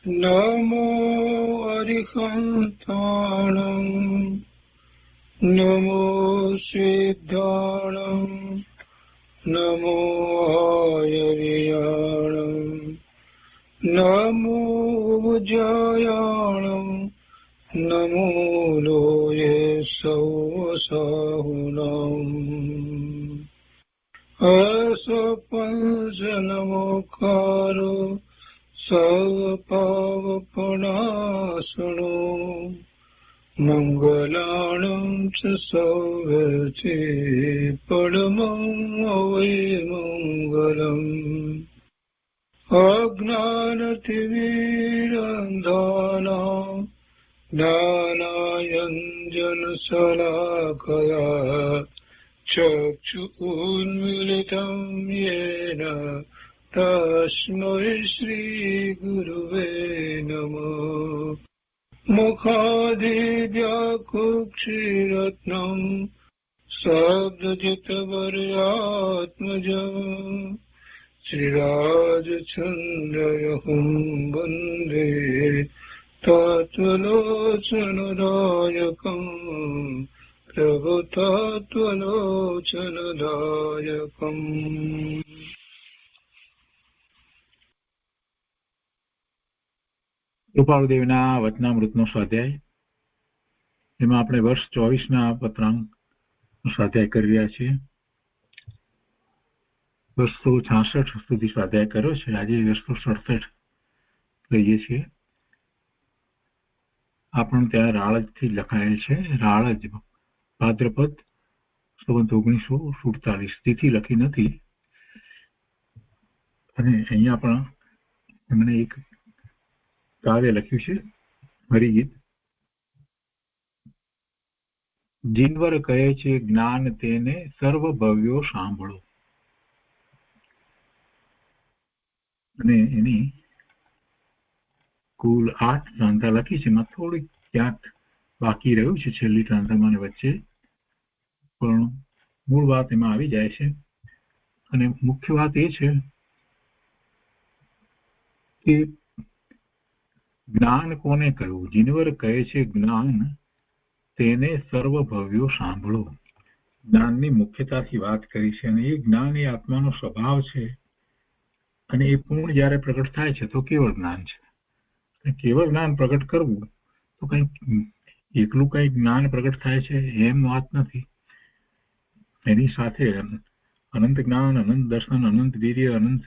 નમો અરિહંતાણં નમો સિદ્ધાણં નમો આયર્યાણં નમો ઉજ્જયાણં નમો લોયે સૌસાહુનાં અસપંચનમોકારો સર્વપાવપનાશનો મંગલાણં ચ સૌવર્ચે પરમં અવૈમંગલં અજ્ઞાનતિમિરંધાનાં જ્ઞાનાંજનશલાકયા ચક્ષુન્મીલિतं येन તસ્मै શ્રીગુરુવે નમઃ મુખાદિવ્યાકુક્ષિરત્નં શબ્દજિતવર્યાત્મજં શ્રીરાજચંદ્રયહું વંદે તત્વલોચનદાયકં પ્રભુતત્વલોચનદાયકં. કૃપાળુદેવના વચનામૃતનો સ્વાધ્યાય. એમાં આપણે વર્ષ 24ના પત્રાંક સ્વાધ્યાય કરી રહ્યા છીએ. 266 સુધી સ્વાધ્યાય કર્યો છે. આજે 267 લઈએ છીએ. આપણને ત્યાં રાળજથી લખાયેલ છે. રાળજ ભાદ્રપદ સંવત 1947. તિથિ લખી નથી. અને અહીંયા પણ એમણે એક કાવ્ય લખ્યું છે, હરિગીત. જીનવર કહે છે જ્ઞાન તેને સર્વ ભવ્યો સાંભળો. અને એની કુલ 8 ટ્રાંઝા લખી છે. એમાં થોડીક ક્યાંક બાકી રહ્યું છે છેલ્લી ટ્રાંઝામાં વચ્ચે, પણ મૂળ વાત એમાં આવી જાય છે. અને મુખ્ય વાત એ છે કે જ્ઞાન કોને કહ્યું? જીનવર કહે છે જ્ઞાન તેને સર્વ ભવ્યો સાંભળો. જ્ઞાનની મુખ્યતાથી વાત કરી છે. અને એ જ્ઞાન એ આત્માનો સ્વભાવ છે. અને એ પૂર્ણ જ્યારે પ્રગટ થાય છે તો કેવળ જ્ઞાન છે. કેવળ જ્ઞાન પ્રગટ કરવું તો કંઈક એકલું કંઈક જ્ઞાન પ્રગટ થાય છે એમ વાત નથી. એની સાથે અનંત જ્ઞાન, અનંત દર્શન, અનંત વીર્ય, અનંત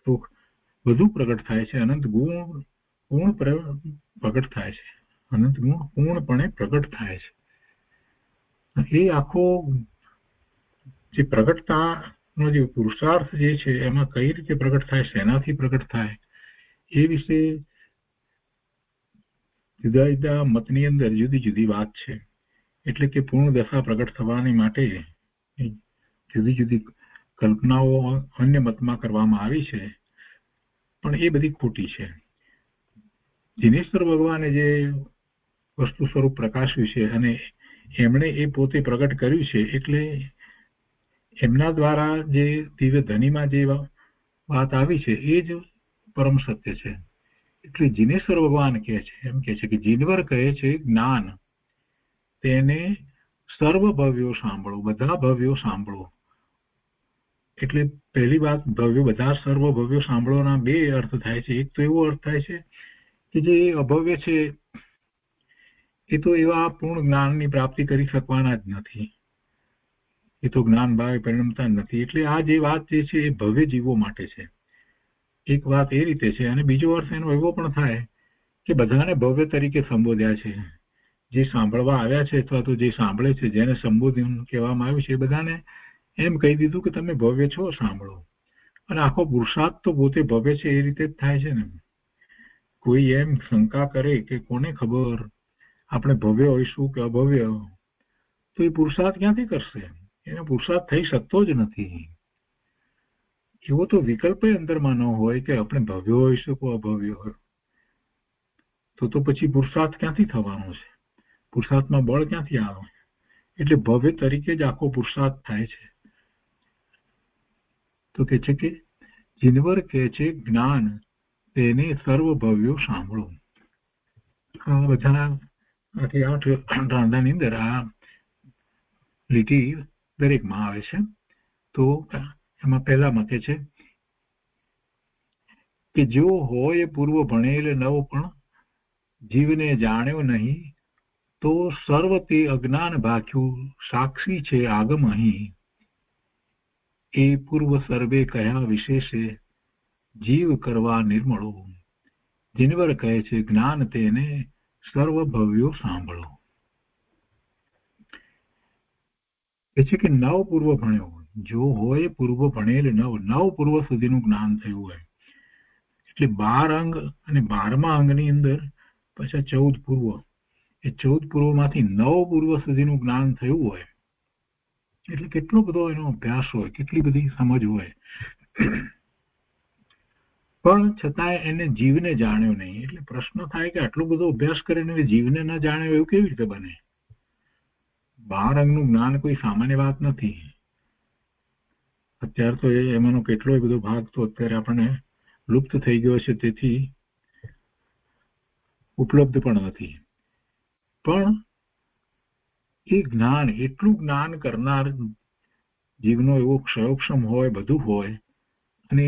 સુખ બધું પ્રગટ થાય છે. અનંત ગુણ પૂર્ણ પ્રગટ થાય છે. અનંત ગુણ પૂર્ણપણે પ્રગટ થાય છે. એ આખો જે પ્રગટતાનો જે પુરુષાર્થ જે છે એમાં કઈ રીતે પ્રગટ થાય, શેનાથી પ્રગટ થાય, એ વિશે જુદા જુદા મતની અંદર જુદી જુદી વાત છે. એટલે કે પૂર્ણ દશા પ્રગટ થવાની માટે જુદી જુદી કલ્પનાઓ અન્ય મતમાં કરવામાં આવી છે, પણ એ બધી ખોટી છે. જીનેશ્વર ભગવાને જે વસ્તુ સ્વરૂપ પ્રકાશ્યું છે અને એમણે એ પોતે પ્રગટ કર્યું છે, એટલે એમના દ્વારા જે દિવ્ય ધનીમાં જે વાત આવી છે એ જ પરમ સત્ય છે. એટલે જીનેશ્વર ભગવાન કહે છે, એમ કહે છે કે જીનવર કહે છે જ્ઞાન તેને સર્વ ભવ્યો સાંભળો, બધા ભવ્યો સાંભળો. એટલે પહેલી વાત, ભવ્યો બધા સર્વ ભવ્યો સાંભળવાના બે અર્થ થાય છે. એક તો એવો અર્થ થાય છે કે જે અભવ્ય છે એ તો એવા પૂર્ણ જ્ઞાનની પ્રાપ્તિ કરી શકવાના જ નથી. એ તો જ્ઞાન ભાવે પરિણમતા નથી. એટલે આ જે વાત જે છે એ ભવ્ય જીવો માટે છે. એક વાત એ રીતે છે. અને બીજો અર્થ એનો એવો પણ થાય કે બધાને ભવ્ય તરીકે સંબોધ્યા છે. જે સાંભળવા આવ્યા છે અથવા તો જે સાંભળે છે, જેને સંબોધન કહેવામાં આવ્યું છે, એ બધાને એમ કહી દીધું કે તમે ભવ્ય છો, સાંભળો. અને આખો પુરુષાર્થ તો પોતે ભવ્ય છે એ રીતે જ થાય છે ને. કોઈ એમ શંકા કરે કે કોને ખબર આપણે ભવ્ય હોઈશું કે અભવ્ય, તો એ પુરુષાર્થ ક્યાંથી કરશે? એનો પુરુષાર્થ થઈ શકતો જ નથી. એવો તો વિકલ્પ અંદરમાં ન હોય કે આપણે ભવ્ય હોઈશું કે અભવ્ય હોય. તો પછી પુરુષાર્થ ક્યાંથી થવાનો છે? પુરુષાર્થમાં બળ ક્યાંથી આવે? એટલે ભવ્ય તરીકે જ આખો પુરુષાર્થ થાય છે. તો કે છે કે જીનવર કહે છે જ્ઞાન તેને સર્વભવ્યો સાંભળો. આ બધા 8 રાંધાની અંદર આ લીટી દરેકમાં આવે છે. તો એમાં પહેલા મતે છે કે જો હોય પૂર્વ ભણેલ નવ પણ જીવને જાણ્યો નહીં તો સર્વ તે અજ્ઞાન ભાખ્યું સાક્ષી છે આગમ અહીં. એ પૂર્વ સર્વે કયા વિશેષે જીવ કરવા નિર્મળો. જીનવર કહે છે જ્ઞાન તેને સર્વ ભવ્યો સાંભળો. એ છે કે નવ પૂર્વ ભણ્યો, જો હોય પૂર્વ ભણેલ નવ પૂર્વ સુધીનું જ્ઞાન થયું હોય, એટલે 12 અંગ અને 12મા અંગની અંદર પછી 14 પૂર્વ, એ 14 પૂર્વમાંથી 9 પૂર્વ સુધીનું જ્ઞાન થયું હોય, એટલે કેટલો બધો એનો અભ્યાસ હોય, કેટલી બધી સમજ હોય, પણ છતાંય એને જીવને જાણ્યો નહીં. એટલે પ્રશ્ન થાય કે આટલો બધો અભ્યાસ કરીને જીવને ન જાણ્યો એવું કેવી રીતે બને? 12 અંગનું જ્ઞાન કોઈ સામાન્ય વાત નથી. અત્યારે તો એમાંનો કેટલોય બધો ભાગ તો અત્યારે આપણને લુપ્ત થઈ ગયો છે, તેથી ઉપલબ્ધ પણ નથી. પણ એ જ્ઞાન, એટલું જ્ઞાન કરનાર જીવનો એવો ક્ષયોક્ષમ હોય, બધું હોય, અને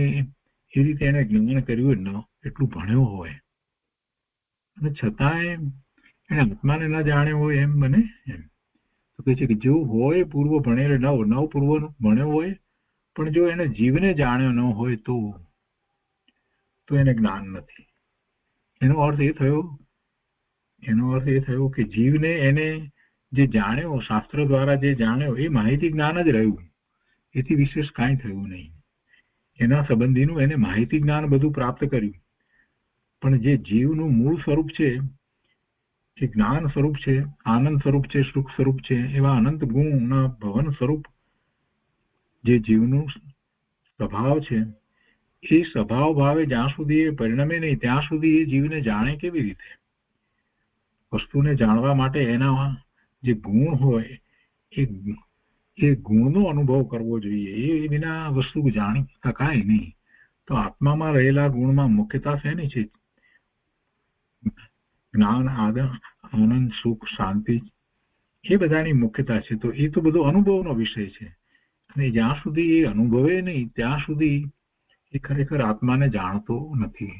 એ રીતે એને જ્ઞાન કર્યું ન, એટલું ભણ્યો હોય, અને છતાંય એને આત્માને ન જાણ્યો હોય એમ બને? એમ તો કહે છે કે જો હોય પૂર્વ ભણેલ નવ પૂર્વ ભણ્યો હોય, પણ જો એને જીવને જાણ્યો ન હોય તો એને જ્ઞાન નથી. એનો અર્થ એ થયો કે જીવને એને જે જાણ્યો, શાસ્ત્ર દ્વારા જે જાણ્યો, એ માહિતી જ્ઞાન જ રહ્યું, એથી વિશેષ કાંઈ થયું નહીં. એના સંબંધીનું એને માહિતી જ્ઞાન બધું પ્રાપ્ત કર્યું, પણ જે જીવનું મૂળ સ્વરૂપ છે, જે જ્ઞાન સ્વરૂપ છે, આનંદ સ્વરૂપ છે, સુખ સ્વરૂપ છે, એવા અનંત ગુણના ભવન સ્વરૂપ જે જીવનું સ્વભાવ છે, એ સ્વભાવ ભાવે જ્યાં સુધી એ પરિણમે નહીં ત્યાં સુધી એ જીવને જાણે કેવી રીતે? વસ્તુને જાણવા માટે એના જે ગુણ હોય એ ગુણનો અનુભવ કરવો જોઈએ. એ વિના વસ્તુ જાણી શકાય નહીં. તો આત્મામાં રહેલા ગુણમાં મુખ્યતા શેની છે? જ્ઞાન, આનંદ, સુખ, શાંતિ, એ બધાની મુખ્યતા છે. તો એ તો બધો અનુભવનો વિષય છે, અને જ્યાં સુધી એ અનુભવે નહીં ત્યાં સુધી એ ખરેખર આત્માને જાણતો નથી,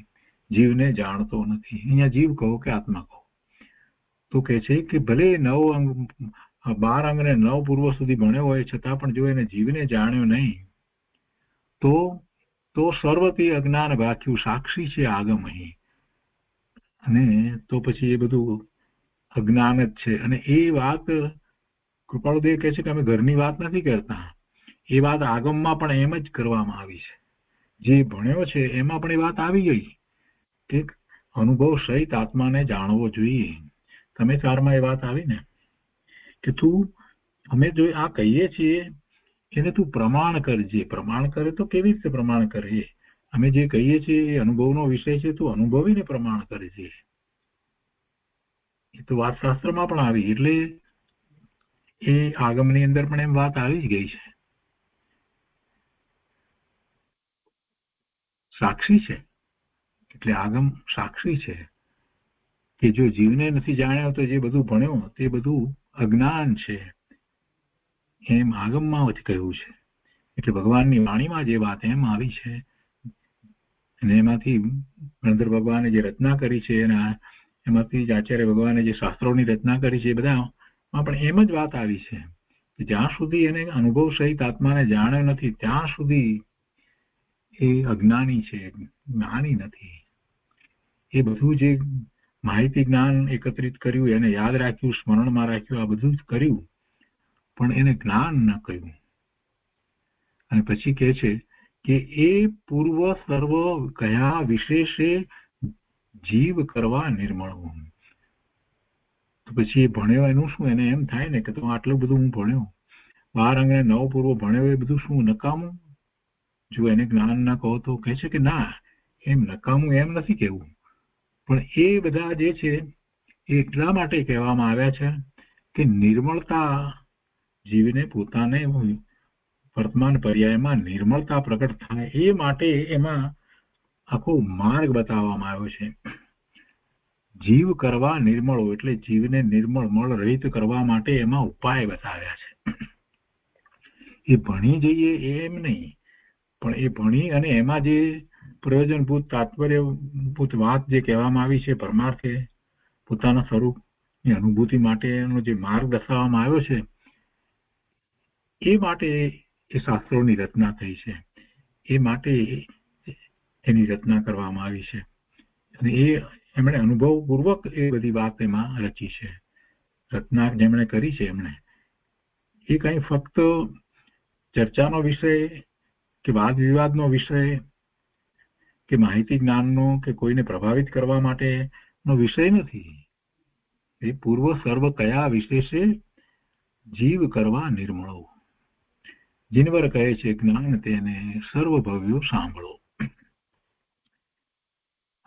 જીવને જાણતો નથી. અહીંયા જીવ કહો કે આત્મા કહો, તો કે છે કે ભલે 9 અંગ 12 અંગ અને 9 પૂર્વ સુધી ભણ્યો હોય, છતાં પણ જો એને જીવને જાણ્યો નહીં તો સર્વથી અજ્ઞાન ભાખ્યું સાક્ષી છે આગમ અહીં. અને તો પછી એ બધું અજ્ઞાન જ છે. અને એ વાત કૃપાળુદેવ કહે છે કે અમે ઘરની વાત નથી કરતા, એ વાત આગમમાં પણ એમ જ કરવામાં આવી છે. જે ભણ્યો છે એમાં પણ એ વાત આવી ગઈ કે અનુભવ સહિત આત્માને જાણવો જોઈએ. તમે 4માં એ વાત આવી ને કે અમે જો આ કહીએ છીએ એને તું પ્રમાણ કરજે. પ્રમાણ કરે તો કેવી રીતે પ્રમાણ કરે? અમે જે કહીએ છીએ એ અનુભવનો વિષય છે, તું અનુભવીને પ્રમાણ કરજે. એ તો વાત શાસ્ત્રમાં પણ આવી, એટલે એ આગમની અંદર પણ એમ વાત આવી જ ગઈ છે. સાક્ષી છે એટલે આગમ સાક્ષી છે કે જો જીવને નથી જાણ્યો તો જે બધું ભણ્યો તે બધું અજ્ઞાન છે, એમ આગમમાં જ કહ્યું છે. એટલે ભગવાનની વાણીમાં જે વાત એમ આવી છે, અને એમાંથી ગણધર ભગવાને જે રચના કરી છે, અને એમાંથી જ આચાર્ય ભગવાને જે શાસ્ત્રોની રચના કરી છે, એ બધામાં પણ એમ જ વાત આવી છે કે જ્યાં સુધી એને અનુભવ સહિત આત્માને જાણ્યો નથી ત્યાં સુધી એ અજ્ઞાની છે, જ્ઞાની નથી. એ બધું જે માહિતી જ્ઞાન એકત્રિત કર્યું, એને યાદ રાખ્યું, સ્મરણમાં રાખ્યું, આ બધું જ કર્યું, પણ એને જ્ઞાન ન કર્યું. અને પછી કહે છે કે એ પૂર્વ સર્વ કયા વિશેષે જીવ કરવા નિર્મળ. તો પછી એ ભણ્યો એનું શું? એને એમ થાય ને કે તો આટલું બધું હું ભણ્યો, 12 અંગ અને 9 પૂર્વ ભણ્યો, એ બધું શું નકામું? જો એને જ્ઞાન ના કહો તો કહે છે કે ના, એમ નકામું એમ નથી કહેવું, પણ એ બધા જે છે એ એટલા માટે કહેવામાં આવ્યા છે કે નિર્મળતા જીવને પોતાને વર્તમાન પર્યાયમાં નિર્મળતા પ્રગટ થાય એ માટે એમાં આખો માર્ગ બતાવવામાં આવ્યો છે. જીવ કરવા નિર્મળો એટલે જીવને નિર્મળ મળ રહિત કરવા માટે એમાં ઉપાય બતાવ્યા છે. એ ભણી જઈએ એમ નહીં, પણ એ ભણી અને એમાં જે પ્રયોજનભૂત તાત્પર્યભૂત વાત જે કહેવામાં આવી છે, પરમાર્થે પોતાના સ્વરૂપની અનુભૂતિ માટેનો જે માર્ગ દર્શાવવામાં આવ્યો છે, એ માટે એ શાસ્ત્રોની રચના થઈ છે. એ માટે એની રચના કરવામાં આવી છે અને એ એમણે અનુભવપૂર્વક એ બધી વાત એમાં રચી છે. રચના જેમણે કરી છે એમણે એ કંઈ ફક્ત ચર્ચાનો વિષય કે વાદ વિવાદનો વિષય કે માહિતી જ્ઞાનનો કે કોઈને પ્રભાવિત કરવા માટેનો વિષય નથી. એ પૂર્વ સર્વ કયા વિશેષે જીવ કરવા નિર્મળો. જીનવર કહે છે જ્ઞાન તેને સર્વ ભવ્યો સાંભળો.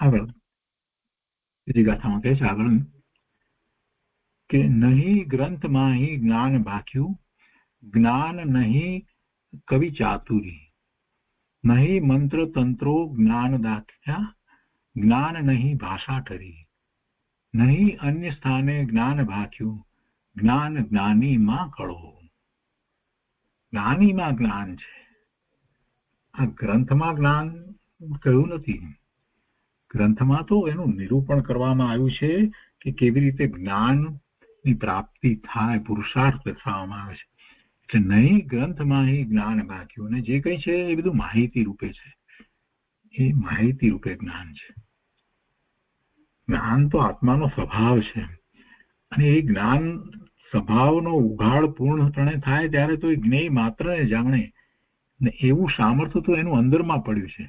આગળ બીજી ગાથામાં કહે છે આગળ કે નહીં ગ્રંથમાં જ્ઞાન ભાખ્યું, જ્ઞાન નહીં કવિ ચાતુરી, નહીં મંત્ર તંત્રો જ્ઞાન દાખ્યા, જ્ઞાન નહીં ભાષા ઠરી, નહીં અન્ય સ્થાને જ્ઞાન ભાખ્યું, જ્ઞાન જ્ઞાનીમાં કળો. જ્ઞાનીમાં જ્ઞાન છે, આ ગ્રંથમાં જ્ઞાન કહ્યું નથી. ગ્રંથમાં તો એનું નિરૂપણ કરવામાં આવ્યું છે કે કેવી રીતે જ્ઞાનની પ્રાપ્તિ થાય, પુરુષાર્થ દર્શાવવામાં આવે છે. એટલે નહીં ગ્રંથમાં જ્ઞાન ભાખ્યું, અને જે કંઈ છે એ બધું માહિતી રૂપે છે. એ માહિતી રૂપે જ્ઞાન છે. જ્ઞાન તો આત્માનો સ્વભાવ છે અને એ જ્ઞાન સ્વભાવનો ઉઘાડ પૂર્ણપણે થાય ત્યારે તો એ જ્ઞેય માત્રને જાણે ને એવું સામર્થ્ય તો એનું અંદરમાં પડ્યું છે.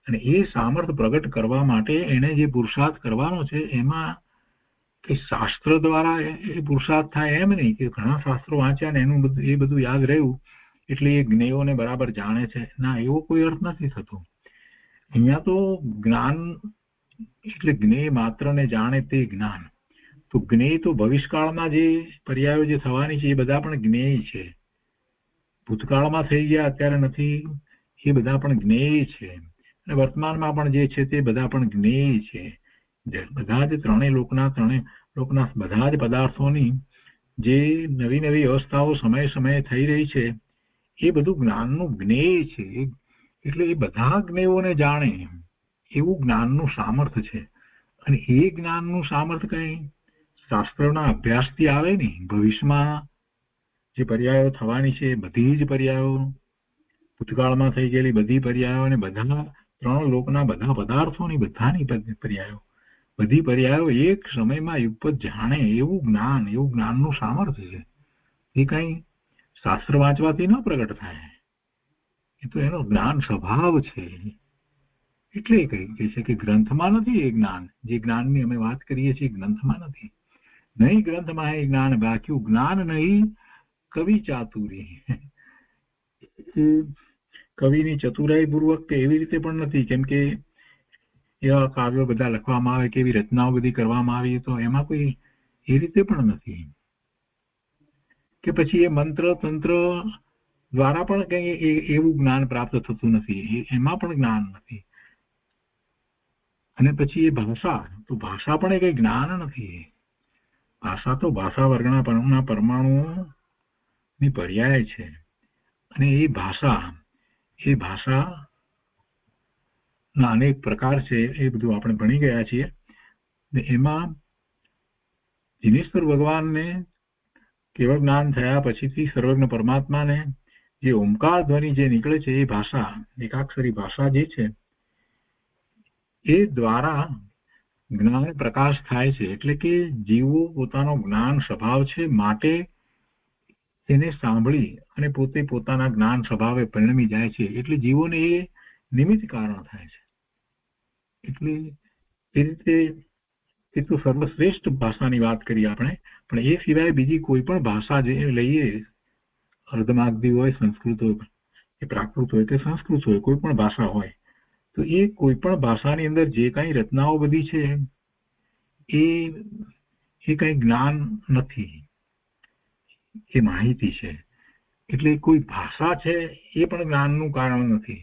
અને એ સામર્થ્ય પ્રગટ કરવા માટે એને જે પુરુષાર્થ કરવાનો છે એમાં કે શાસ્ત્ર દ્વારા એ પુરુષાર્થ થાય એમ નહીં કે ઘણા શાસ્ત્રો વાંચ્યા ને એનું એ બધું યાદ રહ્યું એટલે એ જ્ઞેયોને બરાબર જાણે છે. ના, એવો કોઈ અર્થ નથી થતો. અહીંયા તો જ્ઞાન એટલે જ્ઞેય માત્રને જાણે તે જ્ઞાન. તો જ્ઞેય તો ભવિષ્યકાળમાં જે પર્યાયો જે થવાની છે એ બધા પણ જ્ઞેય છે. ભૂતકાળમાં થઈ ગયા અત્યારે નથી એ બધા પણ જ્ઞેય છે, અને વર્તમાનમાં પણ જે છે તે બધા પણ જ્ઞેય છે. બધા જ ત્રણેય લોકના બધા જ પદાર્થોની જે નવી નવી અવસ્થાઓ સમયે સમયે થઈ રહી છે એ બધું જ્ઞાનનું જ્ઞેય છે. એટલે એ બધા જ્ઞેયોને જાણે એવું જ્ઞાનનું સામર્થ્ય છે. અને એ જ્ઞાનનું સામર્થ્ય કઈ શાસ્ત્રોના અભ્યાસથી આવે નહીં. ભવિષ્યમાં જે પર્યાયો થવાની છે બધી જ પર્યાયો, ભૂતકાળમાં થઈ ગયેલી બધી પર્યાયો અને બધા ત્રણ લોકના બધા પદાર્થોની બધાની પર્યાયો, બધી પર્યાયો એક સમયમાં યુગપત જાણે એવું જ્ઞાનનું સામર્થ્ય છે. એ કઈ શાસ્ત્ર વાંચવાથી ન પ્રગટ થાય, એ તો એનો જ્ઞાન સ્વભાવ છે. એટલે કહે છે કે ગ્રંથમાં નથી એ જ્ઞાન. જે જ્ઞાનની અમે વાત કરીએ છીએ ગ્રંથમાં નથી. નહીં ગ્રંથમાં એ જ્ઞાન ભાખ્યું, જ્ઞાન નહીં કવિ ચાતુરી. કવિની ચતુરાઈ પૂર્વક કે એવી રીતે પણ નથી, કેમ કે એવા કાવ્યો બધા લખવામાં આવે કે એવી રચનાઓ બધી કરવામાં આવી તો એમાં કોઈ એ રીતે પણ નથી. કે પછી એ મંત્ર તંત્ર દ્વારા પણ કઈ એવું જ્ઞાન પ્રાપ્ત થતું નથી, એમાં પણ જ્ઞાન નથી. અને પછી એ ભાષા પણ એ કઈ જ્ઞાન નથી. ભાષા તો ભાષા વર્ગના પરમાણુની પર્યાય છે. અને એ ભાષા ના અનેક પ્રકાર છે, એ બધું આપણે ભણી ગયા છીએ. એમાં જીનેશ્વર ભગવાનને કેવળ જ્ઞાન થયા પછીથી સર્વજ્ઞ પરમાત્માને જે ઓમકાર ધ્વનિ જે નીકળે છે એ ભાષા, એકાક્ષરી ભાષા જે છે એ દ્વારા જ્ઞાન પ્રકાશ થાય છે. એટલે કે જીવો પોતાનો જ્ઞાન સ્વભાવ છે માટે એને સાંભળી અને પોતે પોતાના જ્ઞાન સ્વભાવે પરિણમી જાય છે. એટલે જીવોને એ નિમિત્ત કારણ થાય છે. એટલે એ રીતે એ તો સર્વશ્રેષ્ઠ ભાષાની વાત કરી આપણે, પણ એ સિવાય બીજી કોઈ પણ ભાષા જે લઈએ, અર્ધમાગધી હોય, સંસ્કૃત હોય કે પ્રાકૃત હોય કે સંસ્કૃત હોય, કોઈ પણ ભાષા હોય તો એ કોઈ પણ ભાષાની અંદર જે કઈ રચનાઓ બધી છે એ કઈ જ્ઞાન નથી, એ માહિતી છે. એટલે કોઈ ભાષા છે એ પણ જ્ઞાનનું કારણ નથી.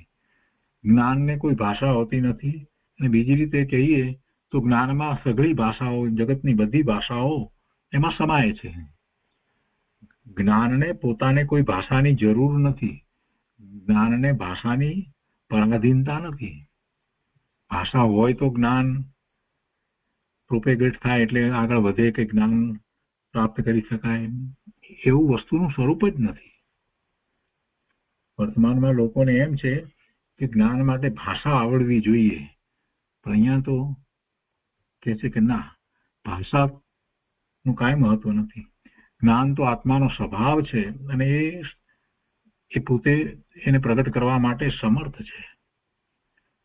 જ્ઞાનને કોઈ ભાષા હોતી નથી, અને બીજી રીતે કહીએ તો જ્ઞાનમાં સઘળી ભાષાઓ, જગતની બધી ભાષાઓ એમાં સમાય છે. જ્ઞાનને પોતાને કોઈ ભાષાની જરૂર નથી. જ્ઞાનને ભાષાની પરાધીનતા નથી. ભાષા હોય તો જ્ઞાન પ્રોપેગેટ થાય, એટલે આગળ વધે કે જ્ઞાન પ્રાપ્ત કરી શકાય, એવું વસ્તુનું સ્વરૂપ જ નથી. વર્તમાનમાં લોકોને એમ છે કે જ્ઞાન માટે ભાષા આવડવી જોઈએ, પણ અહીંયા તો કે છે કે ના, ભાષાનું કાંઈ મહત્વ નથી. જ્ઞાન તો આત્માનો સ્વભાવ છે, અને એ પોતે એને પ્રગટ કરવા માટે સમર્થ છે.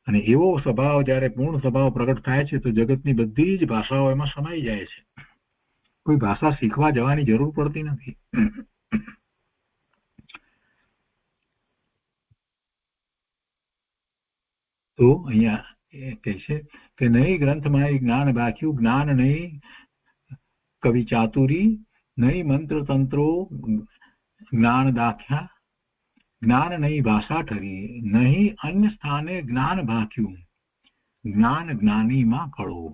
અને એવો સ્વભાવ જ્યારે પૂર્ણ સ્વભાવ પ્રગટ થાય છે તો જગતની બધી જ ભાષાઓ એમાં સમાઈ જાય છે. કોઈ ભાષા શીખવા જવાની જરૂર પડતી નથી. તો અહીંયા એ કહે છે કે નહીં ગ્રંથમાં જ્ઞાન બાક્યું, જ્ઞાન નહીં કવિ ચાતુરી, નહીં મંત્ર તંત્રો જ્ઞાન દાખ્યા, જ્ઞાન નહીં ભાષા ઠરી, નહીં અન્ય સ્થાને જ્ઞાન ભાખ્યું, જ્ઞાન જ્ઞાનીમાં કળો.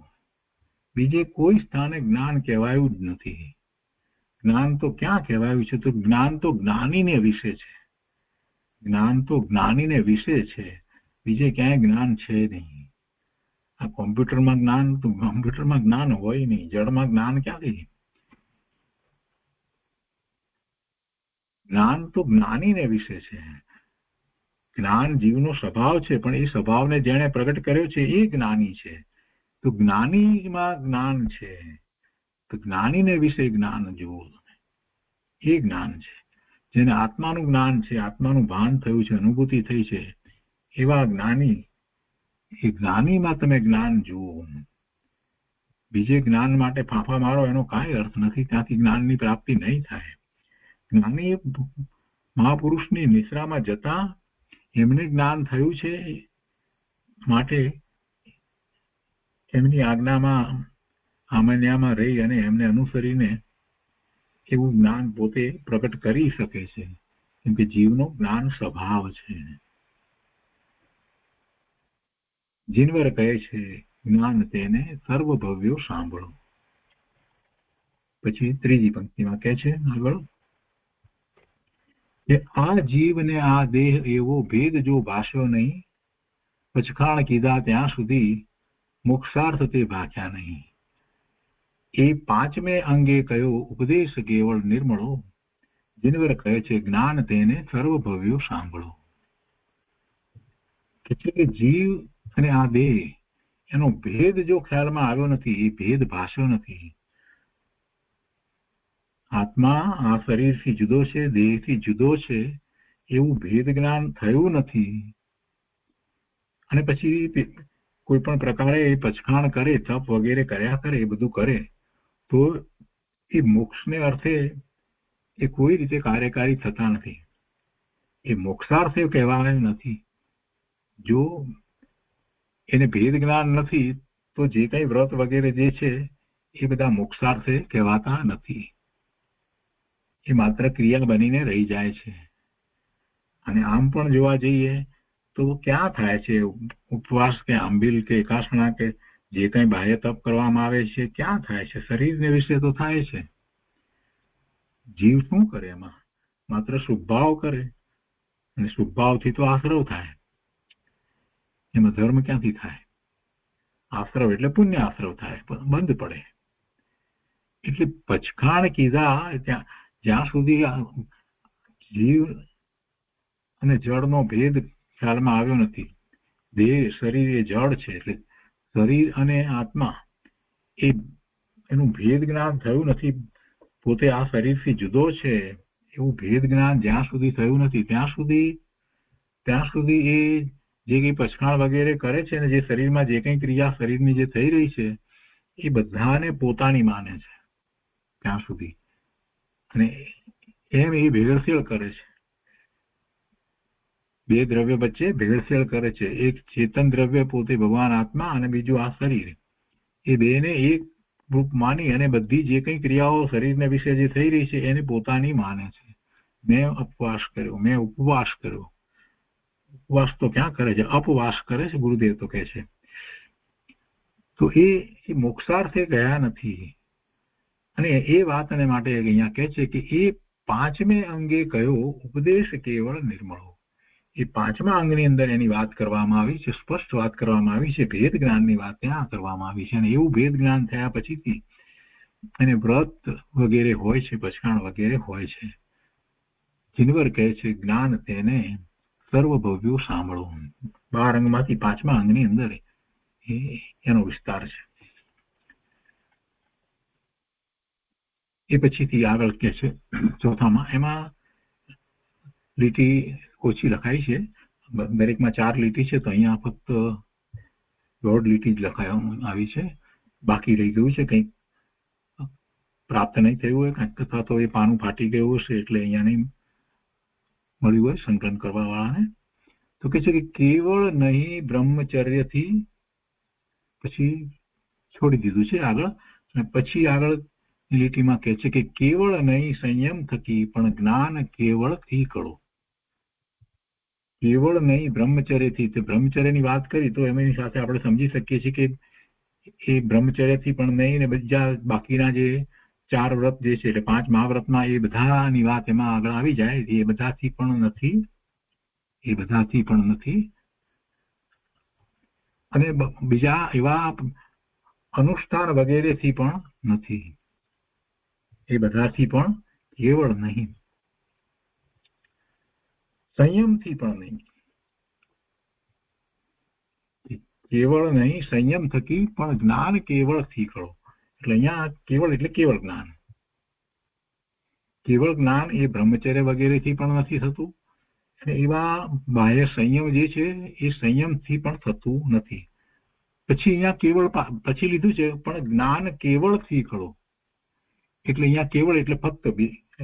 બીજે કોઈ સ્થાને જ્ઞાન કહેવાયું જ નથી. જ્ઞાન તો ક્યાં કહેવાયું છે? તો જ્ઞાન તો જ્ઞાનીને વિશે છે. જ્ઞાન તો જ્ઞાનીને વિશે છે, બીજે ક્યાંય જ્ઞાન છે નહીં. આ કોમ્પ્યુટરમાં જ્ઞાન હોય નહીં, જળમાં જ્ઞાન ક્યાંથી? જ્ઞાન તો જ્ઞાનીને વિશે છે. જ્ઞાન જીવનો સ્વભાવ છે, પણ એ સ્વભાવને જેણે પ્રગટ કર્યો છે એ જ્ઞાની છે. તો જ્ઞાનીમાં જ્ઞાન છે, તો જ્ઞાનીને વિશે જ્ઞાન જુઓ, એ જ્ઞાન છે. જેને આત્માનું જ્ઞાન છે, આત્માનું ભાન થયું છે, અનુભૂતિ થઈ છે, એવા જ્ઞાની, એ જ્ઞાનીમાં તમે જ્ઞાન જુઓ. બીજે જ્ઞાન માટે ફાંફા મારો એનો કાંઈ અર્થ નથી. ત્યાંથી જ્ઞાનની પ્રાપ્તિ નહીં થાય. જ્ઞાની મહાપુરુષની નિશ્રામાં જતા એમને જ્ઞાન થયું છે, માટે એમની આજ્ઞામાં આમન્યામાં રહી અને એમને અનુસરીને એવું જ્ઞાન પોતે પ્રગટ કરી શકે છે, કેમ કે જીવનો જ્ઞાન સ્વભાવ છે. જીનવર કહે છે જ્ઞાન તેને સર્વભવ્યો સાંભળો. પછી ત્રીજી પંક્તિમાં કહે છે આગળ કે આ જીવ ને આ દેહ એવો ભેદ જો ભાષ્યો નહીં, પચખાણ કીધા ત્યાં સુધી મોક્ષાર્થ તે ભાખ્યા નહીં. એ પાંચમે અંગે કયો ઉપદેશ કેવળ નિર્મળો, જીનવર કહે છે જ્ઞાન તેને સર્વભવ્યો સાંભળો. કે જીવ અને આ દેહ એનો ભેદ જો ખ્યાલમાં આવ્યો નથી, એ ભેદ ભાષ્યો નથી. આત્મા આ શરીરથી જુદો છે, દેહથી જુદો છે, એવું ભેદ જ્ઞાન થયું નથી. અને પછી કોઈ પણ પ્રકારે એ પચખાણ કરે, તપ વગેરે કર્યા કરે, એ બધું કરે, તો એ મોક્ષને અર્થે એ કોઈ રીતે કાર્યકારી થતા નથી. એ મોક્ષાર્થે કહેવાય નથી. જો એને ભેદ જ્ઞાન નથી તો જે કઈ વ્રત વગેરે જે છે એ બધા મોક્ષાર્થે કહેવાતા નથી. એ માત્ર ક્રિયા બનીને રહી જાય છે. અને આમ પણ જોવા જઈએ તો ક્યાં થાય છે ઉપવાસ કે આંબિલ કે એકાસણા કે જે કઈ બાહ્ય તપ કરવામાં આવે છે, ક્યાં થાય છે? શરીરને વિશે તો થાય છે. જીવ શું કરે એમાં? માત્ર શુભભાવ કરે, અને શુભભાવથી તો આશ્રવ થાય. એમાં ધર્મ ક્યાંથી થાય? આશ્રવ એટલે પુણ્ય આશ્રવ થાય, બંધ પડે. એટલે પચખાણ કીધા જ્યાં સુધી જીવ અને જળનો ભેદ ખ્યાલમાં આવ્યો નથી. દેહ શરીર એ જળ છે, એટલે શરીર અને આત્મા એનું ભેદ જ્ઞાન થયું નથી. પોતે આ શરીરથી જુદો છે એવું ભેદ જ્ઞાન જ્યાં સુધી થયું નથી ત્યાં સુધી એ જે કઈ પચખાણ વગેરે કરે છે ને જે શરીરમાં જે કઈ ક્રિયા શરીરની જે થઈ રહી છે એ બધાને પોતાની માને છે ત્યાં સુધી. અને એમ એ ભેળસેળ કરે છે, બે દ્રવ્ય વચ્ચે ભેળસેળ કરે છે. એક ચેતન દ્રવ્ય પોતે ભગવાન આત્મા અને બીજું આ શરીર, એ બેને એક રૂપ માની અને બધી જે કઈ ક્રિયાઓ શરીરને વિશે જે થઈ રહી છે એને પોતાની માને છે. મેં ઉપવાસ કર્યો, ઉપવાસ તો ક્યાં કરે છે, અપવાસ કરે છે, ગુરુદેવ તો કહે છે. તો એ મોક્ષાર્થે ગયા નથી. અને એ વાતને માટે અહીંયા કહે છે કે એ પાંચમે અંગે કયો ઉપદેશ કેવળ નિર્મળો. એ પાંચમા અંગની અંદર એની વાત કરવામાં આવી છે, સ્પષ્ટ વાત કરવામાં આવી છે, ભેદ જ્ઞાનની વાત ત્યાં કરવામાં આવી છે. અને એવું ભેદ જ્ઞાન થયા પછીથી અને વ્રત વગેરે હોય છે, પછાણ વગેરે હોય છે. જીનવર કહે છે જ્ઞાન તેને સર્વભવ્યો સાંભળો. 12 અંગમાંથી પાંચમા અંગની અંદર એનો વિસ્તાર છે. એ પછીથી આગળ કે છે ચોથામાં, એમાં લીટી ઓછી લખાઈ છે, દરેકમાં 4 લીટી છે, તો અહીંયા ફક્ત 1.5 લીટી જ લખાઈ આવી છે. બાકી રહી ગયું છે, કંઈક પ્રાપ્ત નહીં થયું હોય કંઈક, અથવા તો એ પાનું ફાટી ગયું હશે એટલે અહીંયા નહીં મળ્યું હોય સંકલન કરવા વાળાને. તો કે છે કે કેવળ નહીં બ્રહ્મચર્યથી, પછી છોડી દીધું છે આગળ, અને પછી આગળ લીટીમાં કહે છે કે કેવળ નહીં સંયમ થકી પણ જ્ઞાન કેવળથી કરો. કેવળ નહીં બ્રહ્મચર્યથી, તે બ્રહ્મચર્યની વાત કરી તો એની સાથે આપણે સમજી શકીએ છીએ કે એ બ્રહ્મચર્યથી પણ નહીં, ને બીજા બાકીના જે 4 વ્રત જે છે એટલે 5 મહાવ્રતમાં એ બધાની વાત એમાં આગળ આવી જાય. એ બધાથી પણ નથી, અને બીજા એવા અનુષ્ઠાન વગેરેથી પણ નથી. એ બધાથી પણ કેવળ નહીં, સંયમથી પણ નહીં. કેવળ નહીં સંયમ થકી પણ જ્ઞાન કેવળથી કરો. એટલે અહીંયા કેવળ એટલે કેવળ જ્ઞાન. કેવળ જ્ઞાન એ બ્રહ્મચર્ય વગેરેથી પણ નથી થતું, અને એવા બાહ્ય સંયમ જે છે એ સંયમથી પણ થતું નથી. પછી અહીંયા કેવળ પછી લીધું છે પણ જ્ઞાન કેવળથી કરો. એટલે અહીંયા કેવળ એટલે ફક્ત,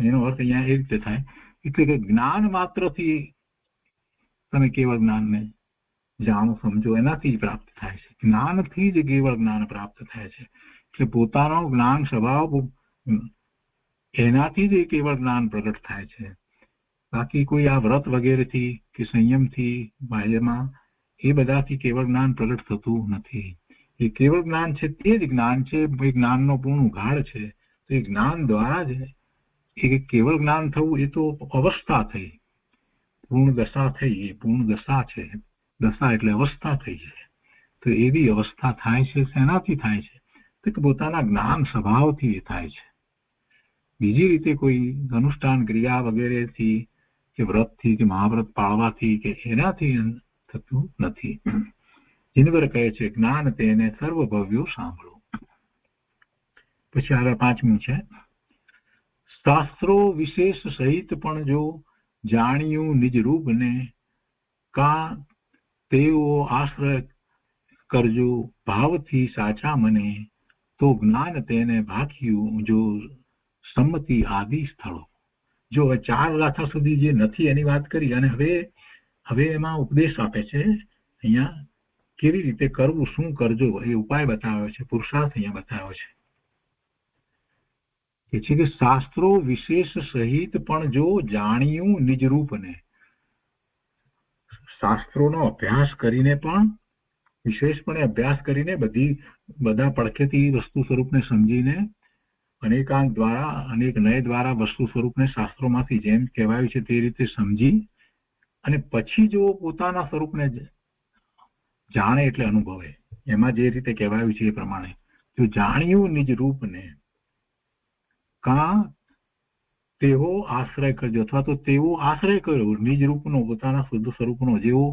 એનો અર્થ અહીંયા એ રીતે થાય એટલે કે જ્ઞાન માત્રથી તમે કેવળ જ્ઞાનને જાણો સમજો, એનાથી જ પ્રાપ્ત થાય છે. જ્ઞાનથી જ કેવળ જ્ઞાન પ્રાપ્ત થાય છે. એટલે પોતાનો જ્ઞાન સ્વભાવ એનાથી જ કેવળ જ્ઞાન પ્રગટ થાય છે. બાકી કોઈ આ વ્રત વગેરેથી કે સંયમથી બાહ્યમાં એ બધાથી કેવળ જ્ઞાન પ્રગટ થતું નથી. એ કેવળ જ્ઞાન છે તે જ જ્ઞાન છે, એ જ્ઞાનનો પૂર્ણ ઉઘાડ છે. તો એ જ્ઞાન દ્વારા જ એ કેવળ જ્ઞાન થવું એ તો અવસ્થા થઈ, પૂર્ણ દશા થઈ. એ પૂર્ણ દશા છે, દશા એટલે અવસ્થા થઈ છે. તો એવી અવસ્થા થાય છે. શેનાથી થાય છે? તો કે પોતાના જ્ઞાન સ્વભાવથી થાય છે. બીજી રીતે કોઈ અનુષ્ઠાન ક્રિયા વગેરેથી કે વ્રતથી કે મહાવ્રત પાળવાથી કે એનાથી થતું નથી. જીનવર કહે છે જ્ઞાન તેને સર્વભવ્યો સાંભળો. પછી આગળ 5મું છે, શાસ્ત્રો વિશેષ સહિત પણ જો જાણ્યું નિજ રૂપને, કા તેઓ આશ્રય કરજો ભાવથી સાચા મને, તો જ્ઞાન તેને ભાખ્યું જો સંમતિ આદિ સ્થળો. જો 4 ગાથા સુધી જે નથી એની વાત કરી, અને હવે એમાં ઉપદેશ આપે છે. અહીંયા કેવી રીતે કરવું, શું કરજો એ ઉપાય બતાવ્યો છે, પુરુષાર્થ અહીંયા બતાવ્યો છે. એ છે કે શાસ્ત્રો વિશેષ સહિત પણ જો જાણ્યું નિજ રૂપને, શાસ્ત્રોનો અભ્યાસ કરીને પણ, વિશેષપણે અભ્યાસ કરીને બધા પડખેથી વસ્તુ સ્વરૂપને સમજીને, અનેકાંત દ્વારા અનેક નય દ્વારા વસ્તુ સ્વરૂપને શાસ્ત્રોમાંથી જેમ કહેવાયું છે તે રીતે સમજી, અને પછી જો પોતાના સ્વરૂપને જાણે એટલે અનુભવે, એમાં જે રીતે કહેવાયું છે એ પ્રમાણે જો જાણ્યું નિજ રૂપને, કા તેવો આશ્રય કરજો, અથવા તો તેવો આશ્રય કર્યો નિજ રૂપનો, પોતાના શુદ્ધ સ્વરૂપનો, જેવો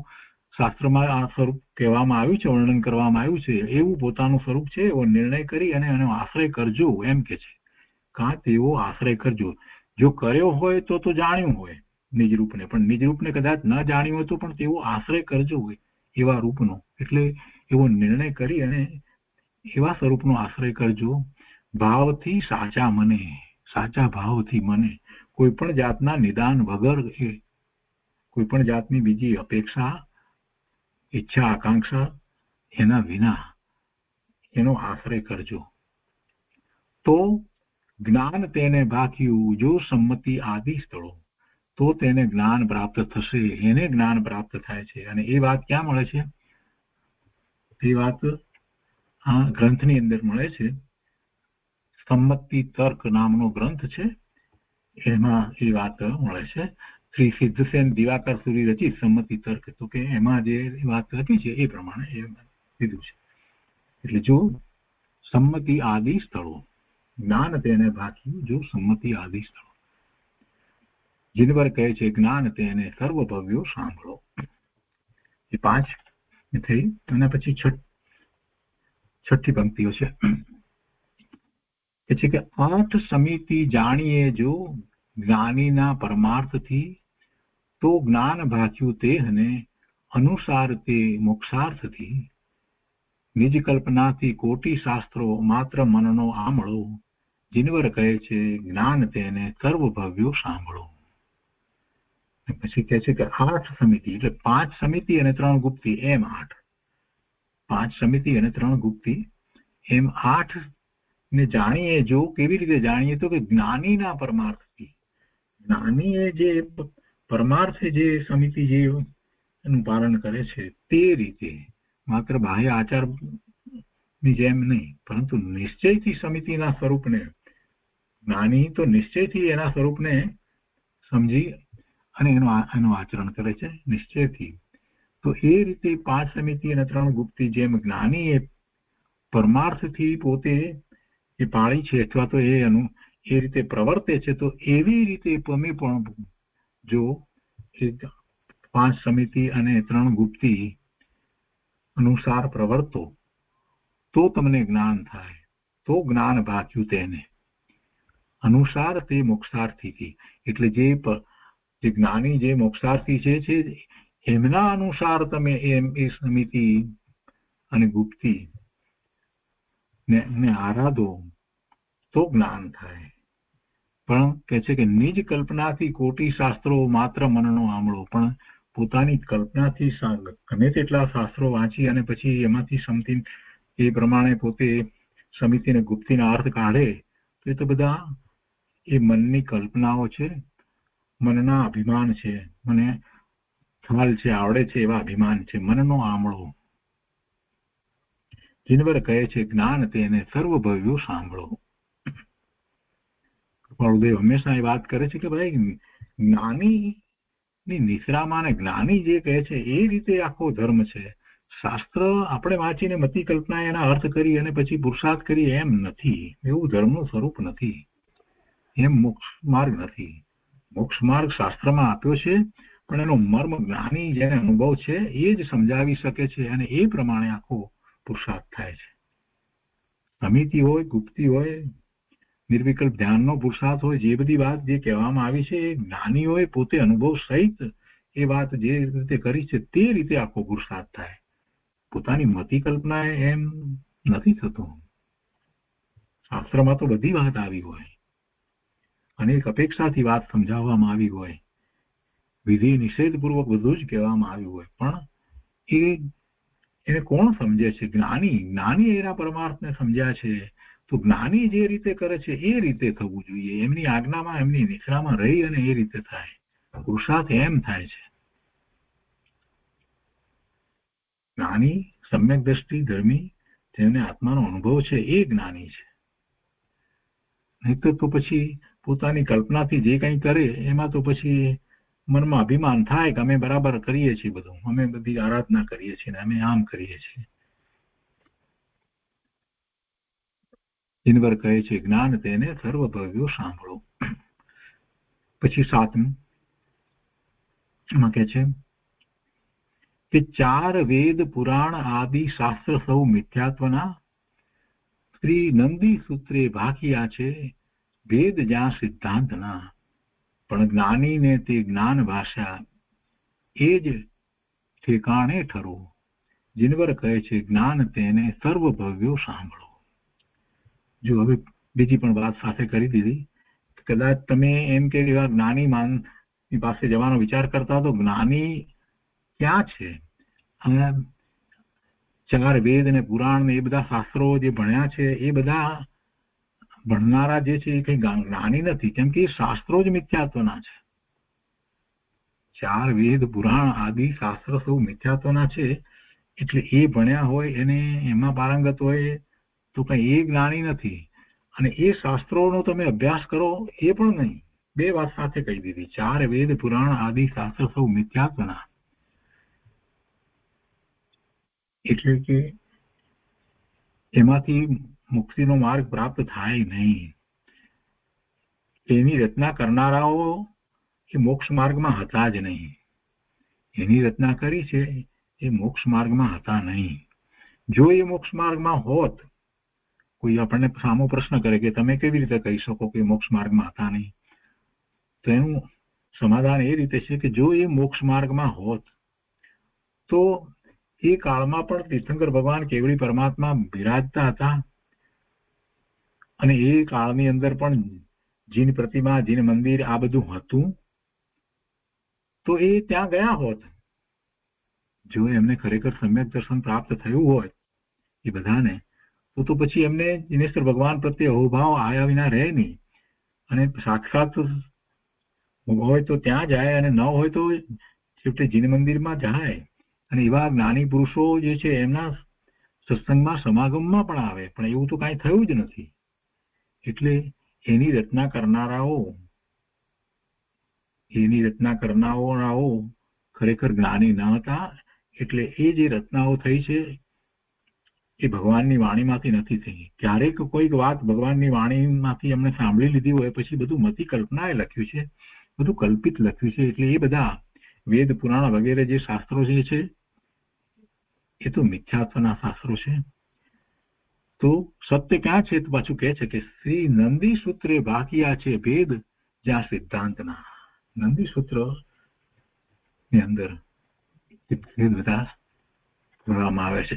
શાસ્ત્રમાં આ સ્વરૂપ કહેવામાં આવ્યું છે, વર્ણન કરવામાં આવ્યું છે, એવું પોતાનું સ્વરૂપ છે એવો નિર્ણય કરી અને એનો આશ્રય કરજો એમ કે છે. કા તેવો આશ્રય કરજો. જો કર્યો હોય તો જાણ્યું હોય નિજ રૂપને, પણ નિજ રૂપને કદાચ ન જાણ્યું હોય તો પણ તેવો આશ્રય કરજો હોય એવા રૂપનો. એટલે એવો નિર્ણય કરી અને એવા સ્વરૂપનો આશ્રય કરજો. ભાવથી સાચા મને, સાચા ભાવથી મને, કોઈ પણ જાતના નિદાન વગર, કોઈ પણ જાતની બીજી અપેક્ષા, ઈચ્છા, આકાંક્ષા એના વિના એનો આશ્રય કરજો. તો જ્ઞાન તેને ભાખ્યું જો સંમતિ આદિ સ્થળો. તો તેને જ્ઞાન પ્રાપ્ત થશે, એને જ્ઞાન પ્રાપ્ત થાય છે. અને એ વાત ક્યાં મળે છે? એ વાત આ ગ્રંથની અંદર મળે છે. સંમતિ તર્ક નામનો ગ્રંથ છે, એમાં એ વાત મળે છે. શ્રી સિદ્ધસેન દિવાકર સુરી રચિત સંમતિ તર્ક, તો કે એમાં જે વાત લખી છે એ પ્રમાણે એ કીધું છે. એટલે જો સંમતિ આદિ સ્થળો, જ્ઞાન તેને ભાખ્યું જો સંમતિ આદિ સ્થળો, જીનવર કહે છે જ્ઞાન તેને સર્વભવ્યો સાંભળો. એ 5 થઈ. અને પછી છઠ્ઠી પંક્તિઓ છે કે 8 સમિતિ જાણીએ જો જ્ઞાનીના પરમાર્થથી, તો જ્ઞાન ભાખ્યું તે અને અનુસાર તે મોક્ષાર્થથી. નિજ કલ્પનાથી કોટી શાસ્ત્રો માત્ર મનનો આમળો, જીનવર કહે છે જ્ઞાન તેને સર્વભવ્યો સાંભળો. પછી કહે છે કે 8 સમિતિ, એટલે 5 સમિતિ અને 3 ગુપ્તી, એમ 8. 5 સમિતિ અને 3 ગુપ્તી, એમ 8 ને જાણીએ જો. કેવી રીતે જાણીએ? તો કે જ્ઞાનીના પરમાર્થથી. જ્ઞાનીએ જે પરમાર્થ જે સમિતિ જે એનું પાલન કરે છે તે રીતે, માત્ર બાહ્ય આચારની જેમ નહીં, પરંતુ નિશ્ચયથી સમિતિના સ્વરૂપને, જ્ઞાની તો નિશ્ચયથી એના સ્વરૂપને સમજી અને એનું આચરણ કરે છે નિશ્ચયથી. તો એ રીતે 5 સમિતિ અને 3 ગુપ્તી, જેમ જ્ઞાની એ પરમાર્થથી પોતે એ પાળી છે અથવા તો એ રીતે પ્રવર્તે છે, તો એવી રીતે તમે પણ જો 5 સમિતિ અને 3 ગુપ્તી અનુસાર પ્રવર્તો, તો તમને જ્ઞાન થાય. તો જ્ઞાન ભાખ્યું તેને અનુસાર તે મોક્ષાર્થીથી. એટલે જે જ્ઞાની જે મોક્ષાર્થી છે એમના અનુસાર તમે એ સમિતિ અને ગુપ્તી ને આરાધો તો જ્ઞાન થાય. પણ કહે છે કે નિજ કલ્પનાથી કોટી શાસ્ત્રો માત્ર મનનો આમળો. પણ પોતાની કલ્પનાથી ગમે તેટલા શાસ્ત્રો વાંચી અને પછી એમાંથી સમથી એ પ્રમાણે પોતે સમિતિ અને ગુપ્તીના અર્થ કાઢે, તો એ તો બધા એ મનની કલ્પનાઓ છે, મનના અભિમાન છે, મને ખ્યાલ છે, આવડે છે એવા અભિમાન છે, મનનો આમળો. જીનવર કહે છે જ્ઞાન તેને સર્વભવ્યો સાંભળો. કૃપાળુદેવ હંમેશા એ વાત કરે છે કે ભાઈ જ્ઞાની ની નિશ્રામાં ને જ્ઞાની જે કહે છે એ રીતે આખો ધર્મ છે. શાસ્ત્ર આપણે વાંચીને મતિ કલ્પના એના અર્થ કરી અને પછી પુરુષાર્થ કરી એમ નથી. એવું ધર્મનું સ્વરૂપ નથી. એમ મોક્ષ માર્ગ નથી. મોક્ષ માર્ગ શાસ્ત્રમાં આપ્યો છે, પણ એનો મર્મ જ્ઞાની જેને અનુભવ છે એ જ સમજાવી શકે છે અને એ પ્રમાણે આખો પુરુષાર્થ થાય છે. સમિતિ હોય, ગુપ્તી હોય, નિર્વિકલ્પ ધ્યાનનો પુરુષાર્થ હોય, જે બધી વાત જે કહેવામાં આવી છે એ જ્ઞાનીઓએ પોતે અનુભવ સહિત એ વાત જે રીતે કરી છે તે રીતે આખો પુરુષાર્થ થાય. પોતાની મતિ કલ્પના એમ નથી થતું. શાસ્ત્રમાં તો બધી વાત આવી હોય અને એક અપેક્ષાથી વાત સમજાવવામાં આવી હોય, વિધિ નિષેધપૂર્વક બધું જ કહેવામાં આવ્યું હોય, પણ એને કોણ સમજે છે? જ્ઞાની એના પરમાર્થને સમજ્યા છે. તો જ્ઞાની જે રીતે કરે છે એ રીતે થવું જોઈએ. એમની આજ્ઞામાં, એમની નિશ્રામાં રહી અને એ રીતે થાય. પુરુષાર્થ એમ થાય છે. જ્ઞાની, સમ્યક દ્રષ્ટિ ધર્મી, જેમને આત્માનો અનુભવ છે એ જ્ઞાની છે. નહીં તો પછી પોતાની કલ્પનાથી જે કંઈ કરે એમાં તો પછી મનમાં અભિમાન થાય કે અમે બરાબર કરીએ છીએ, બધું અમે બધી આરાધના કરીએ છીએ ને અમે આમ કરીએ છીએ. જીનવર કહે છે જ્ઞાન તેને સર્વભવ્યો સાંભળો. પછી 7 માં કહે છે કે 4 વેદ પુરાણ આદિ શાસ્ત્ર સૌ મિથ્યાત્વના, શ્રી નંદી સૂત્રે ભાખિયા છે વેદ જ્યાં સિદ્ધાંતના. પણ જ્ઞાનીને તે જ્ઞાન ભાષા એ જ ઠેકાણે ઠરો. જીનવર કહે છે જ્ઞાન તેને સર્વભવ્યો સાંભળો. જો હવે બીજી પણ વાત સાથે કરી દીધી. કદાચ તમે એમ કે એવા જ્ઞાની માનની પાસે જવાનો વિચાર કરતા તો જ્ઞાની ક્યાં છે? 4 વેદ અને પુરાણ ને એ બધા શાસ્ત્રો જે ભણ્યા છે એ બધા ભણનારા જે છે એ કઈ જ્ઞાની નથી, કેમ કે એ શાસ્ત્રો જ મિથ્યાત્વના છે. ચાર વેદ પુરાણ આદિ શાસ્ત્ર સૌ મિથ્યાત્વના છે. એટલે એ ભણ્યા હોય એને એમાં પારંગત હોય તો કઈ એ જ્ઞાની નથી, અને એ શાસ્ત્રોનો તમે અભ્યાસ કરો એ પણ નહીં. બે વાત સાથે કહી દીધી. ચાર વેદ પુરાણ આદિ શાસ્ત્ર સૌ મિથ્યાત્વના, એટલે કે એમાંથી મુક્તિનો માર્ગ પ્રાપ્ત થાય નહીં. એની રચના કરનારાઓ એ મોક્ષ માર્ગમાં હતા જ નહીં. એની રચના કરી છે એ મોક્ષ માર્ગમાં હતા નહીં. જો એ મોક્ષ માર્ગમાં હોત, કોઈ આપણને સામો પ્રશ્ન કરે કે તમે કેવી રીતે કહી શકો કે મોક્ષ માર્ગમાં હતા નહીં, તો એનું સમાધાન એ રીતે છે કે જો એ મોક્ષ માર્ગમાં હોત તો એ કાળમાં પણ તીર્થંકર ભગવાન કેવળી પરમાત્મા બિરાજતા હતા, અને એ કાળની અંદર પણ જીન પ્રતિમા, જીન મંદિર આ બધું હતું, તો એ ત્યાં ગયા હોત. જો એમને ખરેખર સમ્યક દર્શન પ્રાપ્ત થયું હોય એ બધાને, તો પછી એમને જીનેશ્વર ભગવાન પ્રત્યે અહોભાવ આયા વિના રહે નહીં. અને સાક્ષાત હોય તો ત્યાં જાય, અને ન હોય તો છેવટે જીન મંદિરમાં જાય. અને એવા જ્ઞાની પુરુષો જે છે એમના સત્સંગમાં સમાગમમાં પણ આવે, પણ એવું તો કાંઈ થયું જ નથી. એટલે એની રચના કરનારાઓ ખરેખર જ્ઞાની ન હતા. એટલે એ જે રચનાઓ થઈ છે એ ભગવાનની વાણીમાંથી નથી થઈ. ક્યારેક કોઈક વાત ભગવાનની વાણીમાંથી એમને સાંભળી લીધી હોય, પછી બધું મતિ કલ્પનાએ લખ્યું છે, બધું કલ્પિત લખ્યું છે. એટલે એ બધા વેદ પુરાણ વગેરે જે શાસ્ત્રો જે છે એ તો મિથ્યાત્વના શાસ્ત્રો છે. તો સત્ય ક્યાં છે? તો પાછું કહે છે કે શ્રી નંદી સૂત્રે બાકીયા છે ભેદ જ્યાં સિદ્ધાંતના. નંદી સૂત્ર ની અંદર ભેદ બધા કરવામાં આવે છે.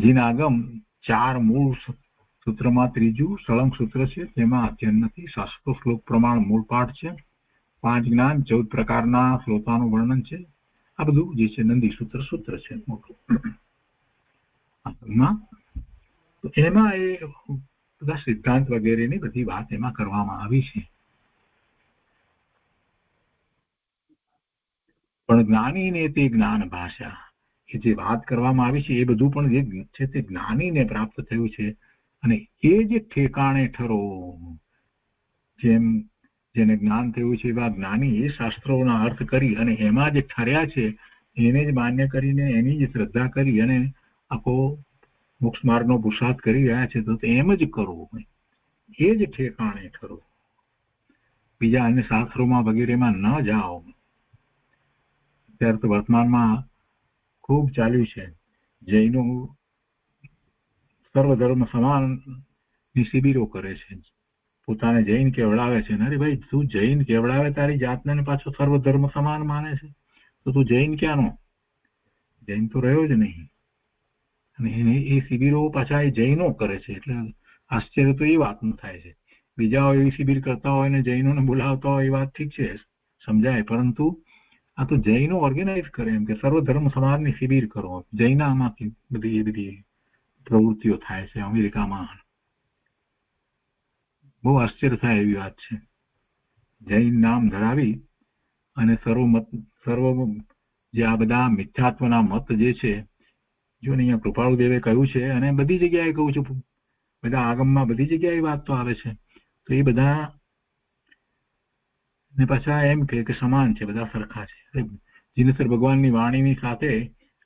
જીનાગમ ચાર મૂળ સૂત્રમાં ત્રીજું સળંગ સૂત્ર છે, તેમાં અધ્યયન નથી. 700 શ્લોક પ્રમાણ મૂળ પાઠ છે. 5 જ્ઞાન 14 પ્રકારના શ્લોકાનું વર્ણન છે. આ બધું જે છે નંદી સૂત્ર છે મોટું. એમાં એ બધા સિદ્ધાંત વગેરેની બધી વાત એમાં કરવામાં આવી છે. પણ જ્ઞાનીને તે જ્ઞાન ભાષા, એ જે વાત કરવામાં આવી છે એ બધું પણ જે છે તે જ્ઞાનીને પ્રાપ્ત થયું છે. અને એ જે ઠેકાણે ઠરો, જેમ જેને જ્ઞાન થયું છે એવા જ્ઞાની એ શાસ્ત્રોના અર્થ કરી અને એમાં જે ઠર્યા છે એને જ માન્ય કરીને, એની જ શ્રદ્ધા કરી અને આખો મોક્ષ માર્ગનો પુરુષાર્થ કરી રહ્યા છે. તો એમ જ કરવું, એ જ ઠેકાણે ઠરો. બીજા અન્ય શાસ્ત્રોમાં વગેરેમાં ન જાઓ. અત્યારે તો વર્તમાનમાં ખૂબ ચાલ્યું છે જૈનો સર્વધર્મ સમાનની શિબિરો કરે છે, પોતાને જૈન કેવડાવે છે. અરે ભાઈ, તું જૈન કેવડાવે તારી જાતને પાછો સર્વધર્મ સમાન માને છે, તો તું જૈન ક્યાંનો? જૈન તો રહ્યો જ નહીં. અને એ શિબિરો પાછા એ જૈનો કરે છે. એટલે આશ્ચર્ય તો એ વાતનું થાય છે. બીજાઓ એવી શિબિર કરતા હોય ને જૈનોને બોલાવતા હોય એ વાત ઠીક છે, સમજાય. પરંતુ આ તો જૈનો ઓર્ગેનાઇઝ કરે એમ કે સર્વધર્મ સમાજની શિબિર કરો. જૈનામાંથી બધી પ્રવૃત્તિઓ થાય છે અમેરિકામાં. બહુ આશ્ચર્ય થાય એવી વાત છે. જૈન નામ ધરાવી અને સર્વ જે આ બધા મિથ્યાત્વના મત જે છે, જો અહીંયા કૃપાળુ દેવે કહ્યું છે અને બધી જગ્યાએ કહું છું, બધા આગમમાં બધી જગ્યાએ વાત તો આવે છે. તો એ બધા ને પાછા એમ કે સમાન છે, બધા સરખા છે. જીનેશ્વર ભગવાનની વાણીની સાથે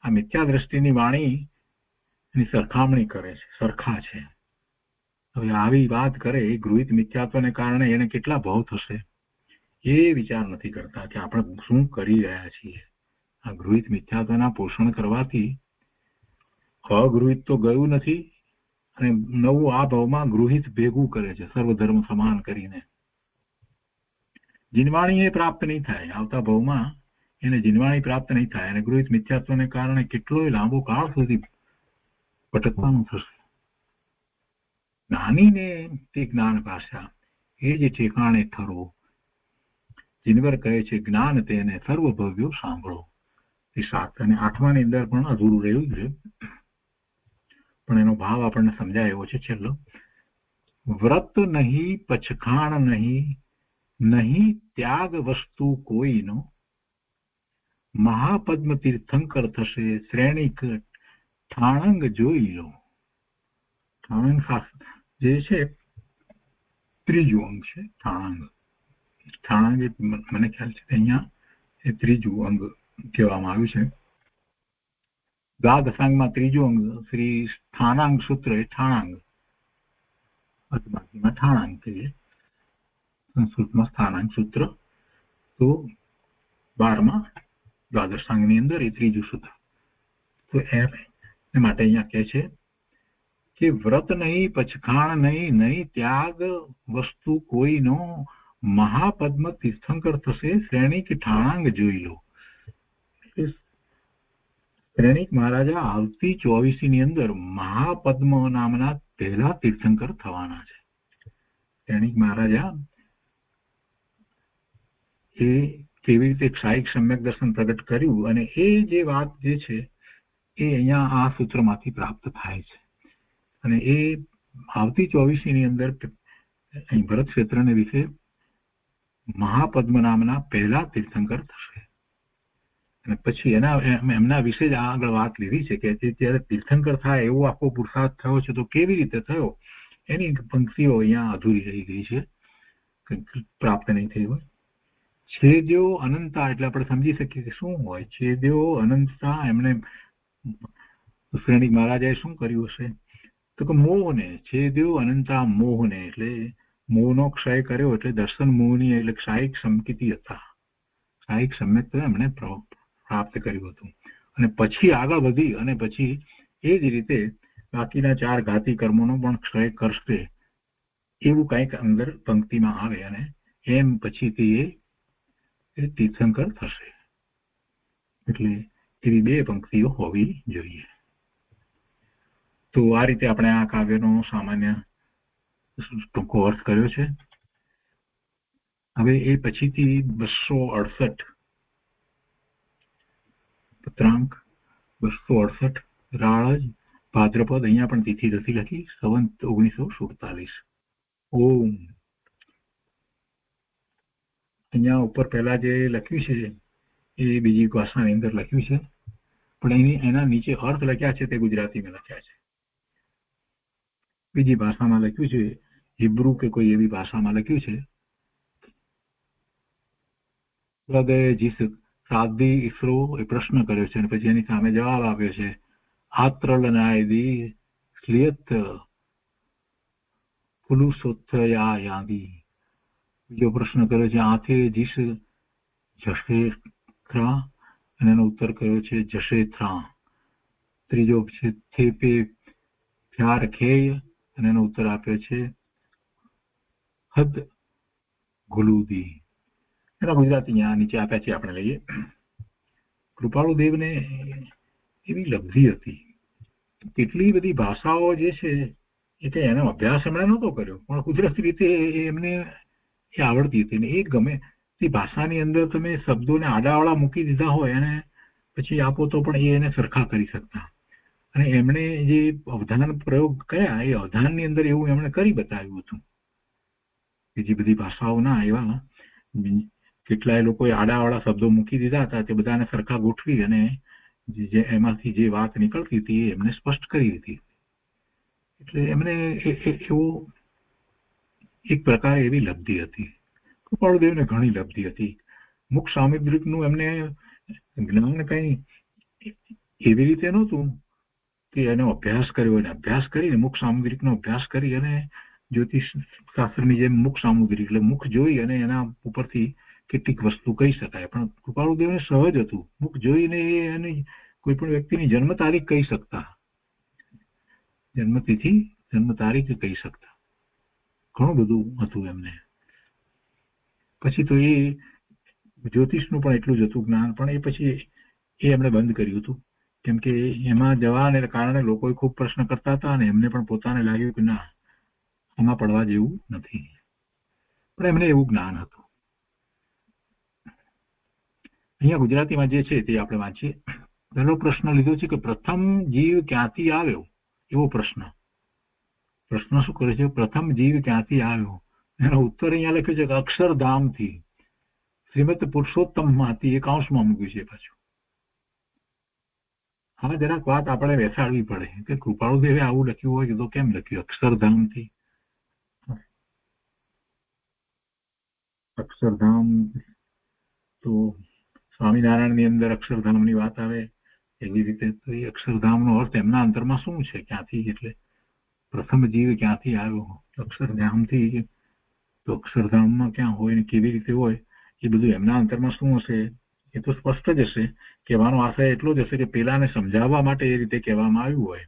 આ મિથ્યા દ્રષ્ટિની વાણીની સરખામણી કરે છે, સરખા છે. હવે આવી વાત કરે એ ગૃહિત મિથ્યાત્વને કારણે એને કેટલા ભાવ થશે એ વિચાર નથી કરતા કે આપણે શું કરી રહ્યા છીએ. આ ગૃહિત મિથ્યાત્વના પોષણ કરવાથી અગૃહિત તો ગયું નથી, અને નવું આ ભાવમાં ગૃહિત ભેગું કરે છે સર્વધર્મ સમાન કરીને. જીનવાણી એ પ્રાપ્ત નહીં થાય, આવતા ભાવમાં એને જીનવાણી પ્રાપ્ત નહીં થાય, અને ગૃહિત મિથ્યાત્વને કારણે કેટલોય લાંબો કાળ સુધી ભટકવાનું થશે. જ્ઞાનીને તે જ્ઞાન ભાષા, એ જે ઠેકાણે ઠરો. જીનવર કહે છે જ્ઞાન તેને સર્વભવ્યો સાંભળો. એ 7 અને 8માની અંદર પણ અધૂરું રહ્યું છે, પણ એનો ભાવ આપણને સમજાય એવો છે. છેલ્લો વ્રત નહીં પછખાણ નહીં, નહીં ત્યાગ વસ્તુ કોઈનો, મહાપદ્મ તીર્થંકર થશે શ્રેણીક ઠાણંગ જોઈ લો. ઠાણંગ જે છે ત્રીજું અંગ છે. ઠાણંગ મને ખ્યાલ છે અહીંયા એ ત્રીજું અંગ કહેવામાં આવ્યું છે. દ્વાદશાંગમાં ત્રીજું અંગ શ્રી સ્થાનાંગ સૂત્ર એ ઠાણાંગ, બાકીમાં ઠાણાંગ કહીએ, સંસ્કૃતમાં સ્થાનાંગ સૂત્ર. તો 12મા દ્વાદશાંગની અંદર એ ત્રીજું સૂત્ર. તો એ માટે અહીંયા કહે છે કે વ્રત નહીં, પચખાણ નહીં, નહીં ત્યાગ વસ્તુ કોઈનો, મહાપદ્મ તીર્થંકર થશે શ્રેણીક ઠાણાંગ જોઈ લો. શ્રેણીક મહારાજા આવતી 24 ની અંદર મહાપદ્મ નામના પહેલા તીર્થંકર થવાના છે. શ્રેણીક મહારાજા એ કેવી રીતે ક્ષાયિક સમ્યક દર્શન પ્રગટ કર્યું અને એ જે વાત જે છે એ અહીંયા આ સૂત્રમાંથી પ્રાપ્ત થાય છે. અને એ આવતી 24 ની અંદર અહીં ભરત ક્ષેત્રને વિશે મહાપદ્મ નામના પહેલા તીર્થંકર થશે. અને પછી એમના વિશે જ આગળ વાત લીધી છે કે જ્યારે તીર્થંકર થાય એવો આખો પુરુષાર્થ થયો છે તો કેવી રીતે થયો એની પંક્તિઓ અહીંયા અધૂરી રહી ગઈ છે, પ્રાપ્ત નહીં થઈ હોય. છેદ્યો અનંતા એટલે આપણે સમજી શકીએ કે શું હોય છેદ્યો અનંતતા. એમણે શ્રેણીક મહારાજાએ શું કર્યું હશે તો કે મોહને છેદ્યો અનંતા, મોહને એટલે મોહનો ક્ષય કર્યો એટલે દર્શન મોહની એટલે ક્ષાયિક સંકિતિ હતા, ક્ષાયિક સમ્યક્તા એમણે પ્રાપ્ત કર્યું હતું. અને પછી આગળ વધી અને પછી એ જ રીતે બાકીના 4 ઘાતી કર્મોનો પણ ક્ષય કરશે એવું કંઈક અંદર પંક્તિમાં આવે અને એમ પછીથી એ તીર્થંકર થશે. એટલે એવી 2 પંક્તિઓ હોવી જોઈએ. તો આ રીતે આપણે આ કાવ્યનો સામાન્ય ટૂંકો અર્થ કર્યો છે. હવે એ પછીથી 268 પત્રાંક 268 રાળજ ભાદ્રપદ, અહીંયા પણ તિથિ નથી લખી, સંવત 1947. ઓમ અહીંયા ઉપર પહેલા જે લખ્યું છે એ બીજી ભાષાની અંદર લખ્યું છે, પણ એના નીચે અર્થ લખ્યા છે તે ગુજરાતીમાં લખ્યા છે. બીજી ભાષામાં લખ્યું છે, હિબ્રુ કે કોઈ એવી ભાષામાં લખ્યું છે. હૃદય જીસ સાદી ઈસરો એ પ્રશ્ન કર્યો છે અને પછી એની સામે જવાબ આપ્યો છે. આત્રલનાયદી સ્લિયત ફુલુસોથયા યાદી. બીજો પ્રશ્ન કર્યો છે આથે જીસ જશે થ્રા અને એનો ઉત્તર કર્યો છે જશે થ્રા. ત્રીજો છે થેપે ફ્યાર ખેય અને એનો ઉત્તર આપ્યો છે હદ ગુલુદી. એના ગુજરાતી અહીંયા નીચે આપ્યા છે, આપણે લઈએ. કૃપાળુ દેવને એવી લબ્ધિ હતી, કેટલી બધી ભાષાઓ જે છે એ કે એનો અભ્યાસ એમણે નહોતો કર્યો પણ કુદરતી રીતે એમને એ આવડતી હતી. ને એ ગમે તે ભાષાની અંદર તમે શબ્દોને આડાવાળા મૂકી દીધા હોય અને પછી આપો તો પણ એને સરખા કરી શકતા. અને એમણે જે અવધાન પ્રયોગ કર્યા એ અવધાનની અંદર એવું એમણે કરી બતાવ્યું હતું. બીજી બધી ભાષાઓના એવા કેટલાય લોકોએ આડાવાળા શબ્દો મૂકી દીધા હતા, તે બધાને સરખા ગોઠવી અને એમાંથી જે વાત નીકળતી હતી એ એમને સ્પષ્ટ કરી દીધી. એટલે એમને એવો એક પ્રકારે એવી લબ્ધિ હતી. કૃપાળુદેવને ઘણી લબ્ધિ હતી. મુખ સામુદ્રિકનું એમને જ્ઞાન કઈ એવી રીતે નહોતું કે એનો અભ્યાસ કર્યો, એને અભ્યાસ કરીને મુખ સામુદ્રિકનો અભ્યાસ કરી અને જ્યોતિષ શાસ્ત્રની જેમ મુખ સામુદ્રિક એટલે મુખ જોઈ અને એના ઉપરથી કેટલીક વસ્તુ કહી શકાય. પણ કૃપાળુદેવને સહજ હતું, મુખ જોઈને એની કોઈ પણ વ્યક્તિની જન્મ તારીખ કહી શકતા, જન્મતિથિ જન્મ તારીખ કહી શકતા, ઘણું બધું હતું એમને. પછી તો એ જ્યોતિષનું પણ એટલું જ હતું જ્ઞાન, પણ એ પછી એ એમણે બંધ કર્યું હતું કેમ કે એમાં જવાને કારણે લોકો ખૂબ પ્રશ્ન કરતા હતા અને એમને પણ પોતાને લાગ્યું કે ના આમાં પડવા જેવું નથી. પણ એમને એવું જ્ઞાન હતું. અહીંયા ગુજરાતીમાં જે છે તે આપણે વાંચીએ. પહેલો પ્રશ્ન લીધો છે કે પ્રથમ જીવ ક્યાંથી આવ્યો, એવો પ્રશ્ન. પ્રશ્ન શું કરે છે? પ્રથમ જીવ ક્યાંથી આવ્યો? એનો ઉત્તર અહીંયા લખ્યો છે કે અક્ષરધામથી, શ્રીમદ પુરુષોત્તમમાંથી. એ કૌંસમાં મૂક્યું છે પાછું. હા જરાક વાત આપણે બેસાડવી પડે કે કૃપાળુદેવે આવું લખ્યું હોય તો કેમ લખ્યું અક્ષરધામથી. અક્ષરધામ તો સ્વામિનારાયણની અંદર અક્ષરધામની વાત આવે એવી રીતે તો એ અક્ષરધામનો અર્થ એમના અંતરમાં શું છે, ક્યાંથી, એટલે પ્રથમ જીવ ક્યાંથી આવ્યો અક્ષરધામથી, તો અક્ષરધામમાં ક્યાં હોય ને કેવી રીતે હોય એ બધું એમના અંતરમાં શું હશે એ તો સ્પષ્ટ જ હશે. કહેવાનો આશય એટલો જ હશે કે પેલાને સમજાવવા માટે એ રીતે કહેવામાં આવ્યું હોય,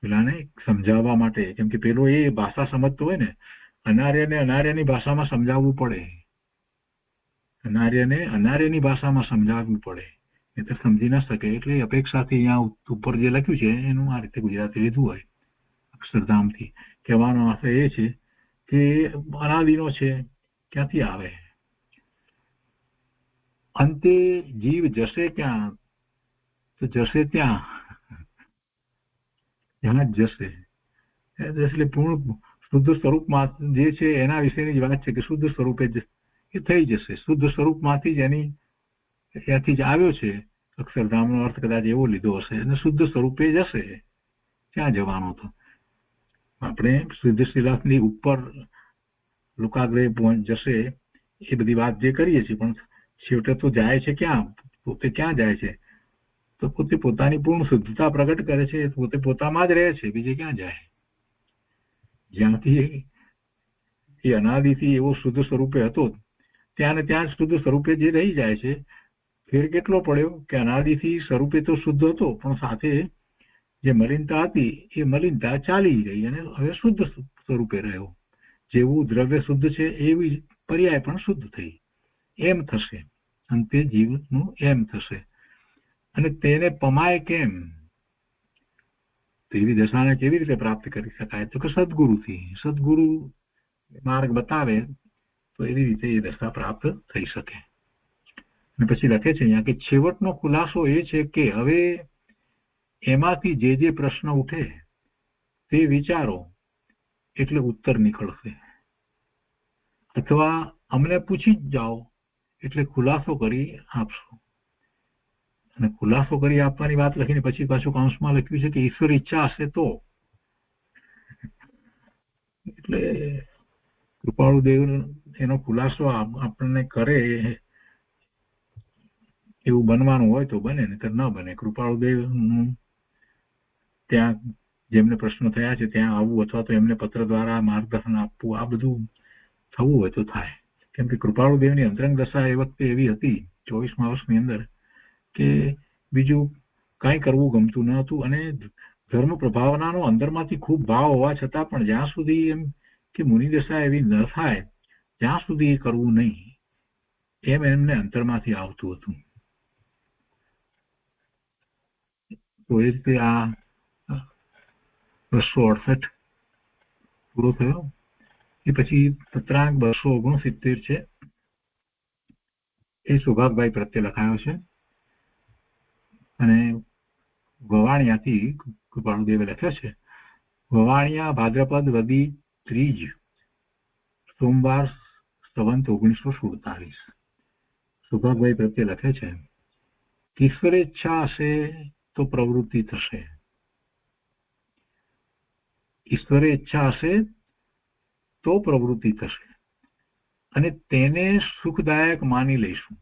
પેલાને સમજાવવા માટે, કેમ કે પેલો એ ભાષા સમજતો હોય ને, અનાર્યને અનાર્યની ભાષામાં સમજાવવું પડે, અનાર્યને અનાર્યની ભાષામાં સમજાવવું પડે, એ તો સમજી ન શકે. એટલે અપેક્ષાથી અહીંયા ઉપર જે લખ્યું છે એનું આ રીતે ગુજરાતી લીધું હોય અક્ષરધામથી. કહેવાનો આશય એ છે કે અનાદિનો છે, ક્યાંથી આવે, અંતે જીવ જશે ક્યાં, તો જશે ત્યાં, ત્યાં જ જશે. એટલે પૂર્ણ શુદ્ધ સ્વરૂપમાં જે છે એના વિશેની જ વાત છે કે શુદ્ધ સ્વરૂપે એ થઈ જશે. શુદ્ધ સ્વરૂપમાંથી જ ત્યાંથી જ આવ્યો છે. અક્ષરધામનો અર્થ કદાચ એવો લીધો હશે અને શુદ્ધ સ્વરૂપે જશે. ક્યાં જવાનો તો આપણે શુદ્ધ શિલાની ઉપર લોકાગ્રહ જશે એ બધી વાત જે કરીએ છીએ, પણ છેવટે તો જાય છે ક્યાં, પોતે ક્યાં જાય છે, તો પોતે પોતાની પૂર્ણ શુદ્ધતા પ્રગટ કરે છે, પોતે પોતામાં જ રહે છે, બીજે ક્યાં જાય. જ્યાંથી એ અનાદિથી એવો શુદ્ધ સ્વરૂપે હતો ત્યાં ને ત્યાં શુદ્ધ સ્વરૂપે જે રહી જાય છે. ફેર કેટલો પડ્યો કે અનાદિથી સ્વરૂપે તો શુદ્ધ હતો, પણ સાથે જે મલિનતા હતી એ મલિનતા ચાલી ગઈ અને હવે શુદ્ધ સ્વરૂપે રહ્યો. જેવું દ્રવ્ય શુદ્ધ છે એવી પર્યાય પણ શુદ્ધ થઈ, એમ થશે અંતે જીવનું એમ થશે. અને તેને પમાય કેમ, તેવી દશાને કેવી રીતે પ્રાપ્ત કરી શકાય, તો કે સદગુરુથી. સદગુરુ માર્ગ બતાવે તો એવી રીતે એ દશા પ્રાપ્ત થઈ શકે. અને પછી લખે છે અહીંયા કે છેવટનો ખુલાસો એ છે કે હવે એમાંથી જે જે પ્રશ્ન ઉઠે તે વિચારો એટલે ઉત્તર નીકળશે, અથવા અમને પૂછી જ જાઓ એટલે ખુલાસો કરી આપશો. અને ખુલાસો કરી આપવાની વાત લખીને પછી પાછું કૌંસમાં લખ્યું છે કે ઈશ્વર ઈચ્છા હશે તો. એટલે કૃપાળુદેવ એનો ખુલાસો આપણને કરે એવું બનવાનું હોય તો બને, નહીતર ન બને. કૃપાળુદેવ ત્યાં જેમને પ્રશ્નો થયા છે ત્યાં આવવું, અથવા તો એમને પત્ર દ્વારા માર્ગદર્શન આપવું, આ બધું થવું હોય તો થાય. કેમ કે કૃપાળુદેવની અંતરંગ દશા એ વખતે એવી હતી 24મા વર્ષની અંદર કે બીજું કાંઈ કરવું ગમતું ન હતું, અને ધર્મ પ્રભાવનાનો અંદરમાંથી ખૂબ ભાવ હોવા છતાં પણ જ્યાં સુધી એમ કે મુનિ દશા એવી ન થાય ત્યાં સુધી એ કરવું નહીં, એમ એમને અંતરમાંથી આવતું હતું. તો એ રીતે આ 268 પૂરો થયો. એ પછી પત્રાંક 269 છે, એ સુભાગભાઈ પ્રત્યે લખાયો છે. અને વવાણિયાથી કૃપાળુદેવે લખ્યો છે. વવાણિયા ભાદ્રપદ વદી ત્રીજ સોમવાર સંવંત 1947. સુભાગભાઈ પ્રત્યે લખે છે કે ઈશ્વરે ઈચ્છા હશે તો પ્રવૃત્તિ થશે, ઈશ્વરે ઈચ્છા હશે તો પ્રવૃત્તિ થશે, અને તેને સુખદાયક માની લઈશું.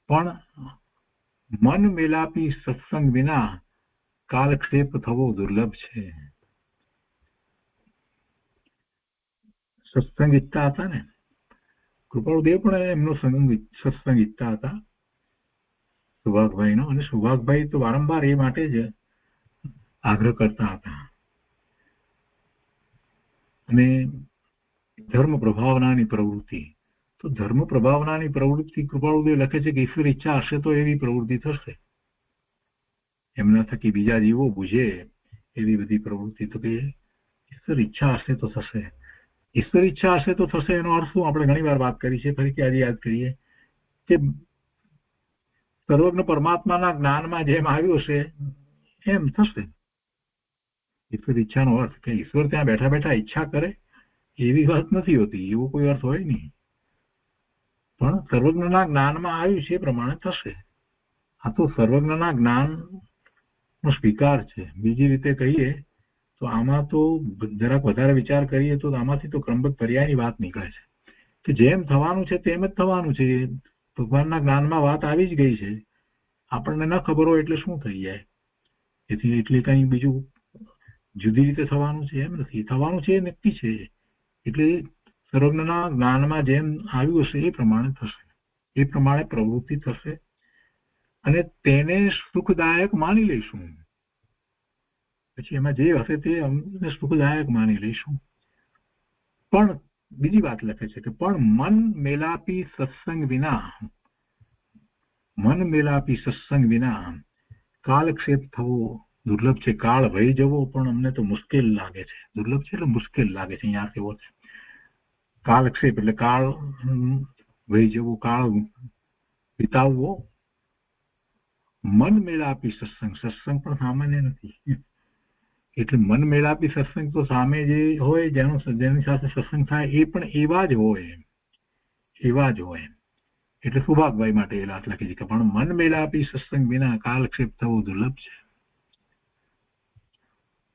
પણ મન મેલાપી સત્સંગ વિના કાલક્ષેપ થવો દુર્લભ છે. સત્સંગ ઈચ્છતા હતા ને કૃપાળુદેવ, પણ એમનો સત્સંગ ઈચ્છતા હતા સુભાગભાઈનો, અને સુભાગભાઈ તો વારંવાર એ માટે જ આગ્રહ કરતા હતા. અને ધર્મ પ્રભાવનાની પ્રવૃત્તિ, તો ધર્મ પ્રભાવનાની પ્રવૃત્તિ કૃપાળુદેવ લખે છે કે ઈશ્વર ઈચ્છા હશે તો એવી પ્રવૃત્તિ થશે. એમના થકી બીજા જીવો બુঝે એવી બધી પ્રવૃત્તિ, તો કે ઈશ્વર ઈચ્છા હશે તો થશે. ઈશ્વર ઈચ્છા હશે તો થશે એનો અર્થ શું, આપણે ઘણી વાર વાત કરી છે, ફરીથી આજે યાદ કરીએ કે સર્વજ્ઞ પરમાત્માના જ્ઞાનમાં જેમ આવ્યું હશે એમ થશે. ઈશ્વર ઈચ્છાનો અર્થ કે ઈશ્વર ત્યાં બેઠા બેઠા ઈચ્છા કરે એવી વાત નથી હોતી, એવો કોઈ અર્થ હોય નહીં. પણ સર્વજ્ઞના જ્ઞાનમાં આવ્યું છે એ પ્રમાણે થશે. આ તો સર્વજ્ઞના જ્ઞાન નો સ્વીકાર છે. બીજી રીતે કહીએ તો આમાં તો જરાક વધારે વિચાર કરીએ તો આમાંથી તો ક્રમબદ્ધ પર્યાયની વાત નીકળે છે કે જેમ થવાનું છે તેમ જ થવાનું છે. ભગવાનના જ્ઞાનમાં વાત આવી જ ગઈ છે, આપણને ન ખબર હોય એટલે શું થઈ જાય. એથી એટલે કઈ બીજું જુદી રીતે થવાનું છે એમ નથી, થવાનું છે એ નક્કી છે. એટલે સર્વજ્ઞના જ્ઞાનમાં જેમ આવ્યું હશે એ પ્રમાણે થશે, એ પ્રમાણે પ્રવૃત્તિ થશે અને તેને સુખદાયક માની લઈશું. પછી એમાં જે હશે તે અમને સુખદાયક માની લઈશું. પણ બીજી વાત લખે છે કે પણ મન મેલાપી સત્સંગ વિના કાલક્ષેપ થવો દુર્લભ છે. કાળ વહી જવો પણ અમને તો મુશ્કેલ લાગે છે. દુર્લભ છે એટલે મુશ્કેલ લાગે છે. અહીંયા કેવો છે કાલક્ષેપ એટલે કાળ વહી જવું, કાળ વિતાવવો. મન મેળાપી સત્સંગ, સત્સંગ પણ સામાન્ય નથી. એટલે મન મેળાપી સત્સંગ તો સામે જે હોય જેની સાથે સત્સંગ થાય એ પણ એવા જ હોય. એટલે સુભાગભાઈ માટે એ વાત લખી છે કે પણ મન મેળાપી સત્સંગ વિના કાલક્ષેપ થવો દુર્લભ છે.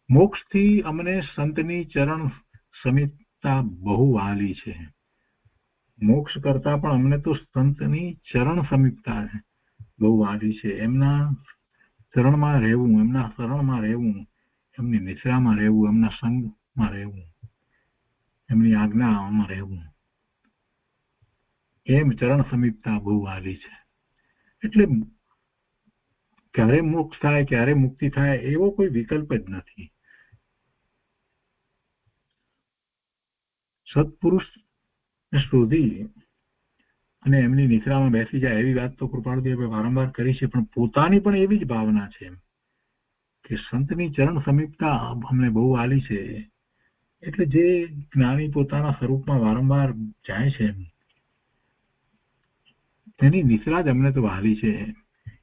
મોક્ષથી અમને સંતની ચરણ સમીપતા બહુ વહાલી છે. મોક્ષ કરતા પણ અમને તો સંતની ચરણ સમીપતા બહુ વહાલી છે. એમના ચરણમાં રહેવું, એમના શરણમાં રહેવું, એમની નિશ્રામાં રહેવું, એમના સંગમાં રહેવું, એમની આજ્ઞામાં રહેવું, એમ ચરણ સમીપતા બહુ વહાલી છે. એટલે ક્યારે મોક્ષ થાય ક્યારે મુક્તિ થાય એવો કોઈ વિકલ્પ જ નથી. સત્પુરુષ શોધી અને એમની નિશ્રામાં બેસી જાય એવી વાત તો કૃપાળુદેવે વારંવાર કરી છે, પણ પોતાની પણ એવી જ ભાવના છે કે સંતની ચરણ સમીપતા અમને બહુ વહાલી છે. એટલે જે જ્ઞાની પોતાના સ્વરૂપમાં વારંવાર જાય છે તેની નિશ્રા જ અમને તો વહાલી છે.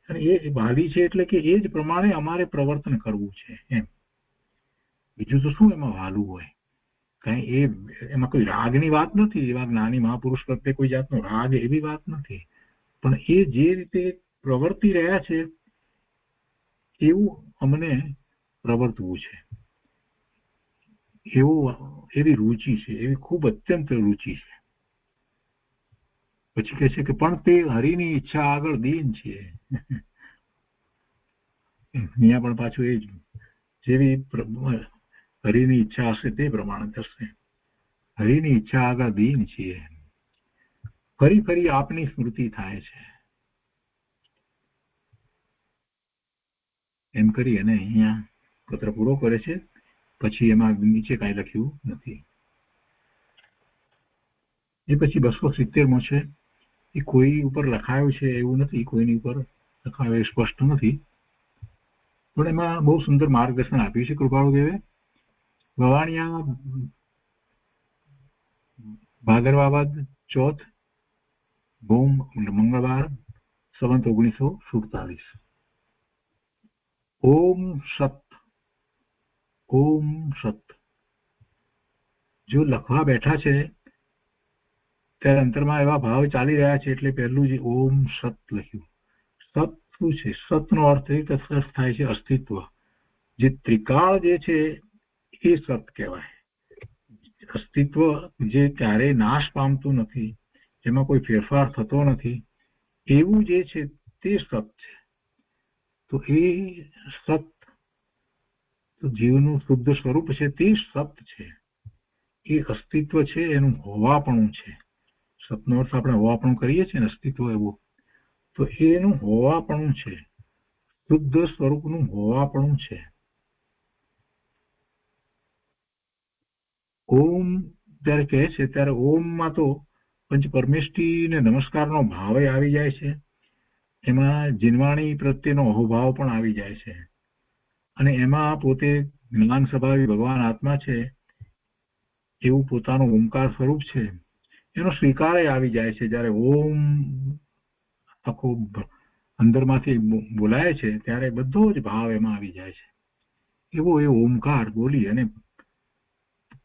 અને એ વહાલી છે એટલે કે એ જ પ્રમાણે અમારે પ્રવર્તન કરવું છે એમ. બીજું તો શું એમાં વહાલું હોય? કઈ એમાં કોઈ રાગની વાત નથી. એવા જ્ઞાની મહાપુરુષ પ્રત્યે કોઈ જાતનો રાગ એવી વાત નથી. પણ એ જે રીતે પ્રવર્તી રહ્યા છે એવું અમને પ્રવર્તવું છે. એવી રુચિ છે, એવી ખૂબ અત્યંત રુચિ છે. પછી કહે છે કે પણ તે હરિની ઈચ્છા આગળ દીન છે. અહીંયા પણ પાછું એ જ, જેવી હરિની ઈચ્છા હશે તે પ્રમાણે થશે. હરિની ઈચ્છા આગળ દીન છીએ. ફરી ફરી આપની સ્મૃતિ થાય છે. એમ કરી અને અહીંયા પત્ર પૂરો કરે છે. પછી એમાં નીચે કાંઈ લખ્યું નથી. એ પછી 270મો છે. એ કોઈ ઉપર લખાયો છે એવું નથી, કોઈની ઉપર લખાયો એ સ્પષ્ટ નથી, પણ એમાં બહુ સુંદર માર્ગદર્શન આપ્યું છે કૃપાળુદેવે. ભવાણિયા ભાદરવા ચોથ ભૌમ મંગળવાર સંવત 1947. ઓમ સત. ઓમ સત. જો લખવા બેઠા છે ત્યારે અંતરમાં એવા ભાવ ચાલી રહ્યા છે એટલે પહેલું જ ઓમ સત લખ્યું. સત શું છે? સતનો અર્થ એ થાય છે અસ્તિત્વ. જે ત્રિકાળ જે છે એ સત કહેવાય. અસ્તિત્વ જે ક્યારેય નાશ પામતું નથી, જેમાં કોઈ ફેરફાર થતો નથી, એવું જે છે તે સત છે. તો એ સત જીવનું શુદ્ધ સ્વરૂપ છે તે સત છે. એ અસ્તિત્વ છે, એનું હોવાપણું છે. સતનો અર્થ આપણે હોવાપણું કરીએ છીએ ને, અસ્તિત્વ એવું, તો એનું હોવાપણું છે, શુદ્ધ સ્વરૂપનું હોવાપણું છે. ઓમ જ્યારે કહે છે ત્યારે ઓમમાં તો પંચ પરમેષ્ટિ ને નમસ્કારનો ભાવ આવી જાય છે. એમાં જીનવાણી પ્રત્યેનો અહોભાવ પણ આવી જાય છે. અને એમાં પોતે જ્ઞાન સ્વભાવી ભગવાન આત્મા છે એવું પોતાનું ઓમકાર સ્વરૂપ છે એનો સ્વીકાર આવી જાય છે. જ્યારે ઓમ આખો અંદરમાંથી બોલાય છે ત્યારે બધો જ ભાવ એમાં આવી જાય છે. એવો એ ઓમકાર બોલી અને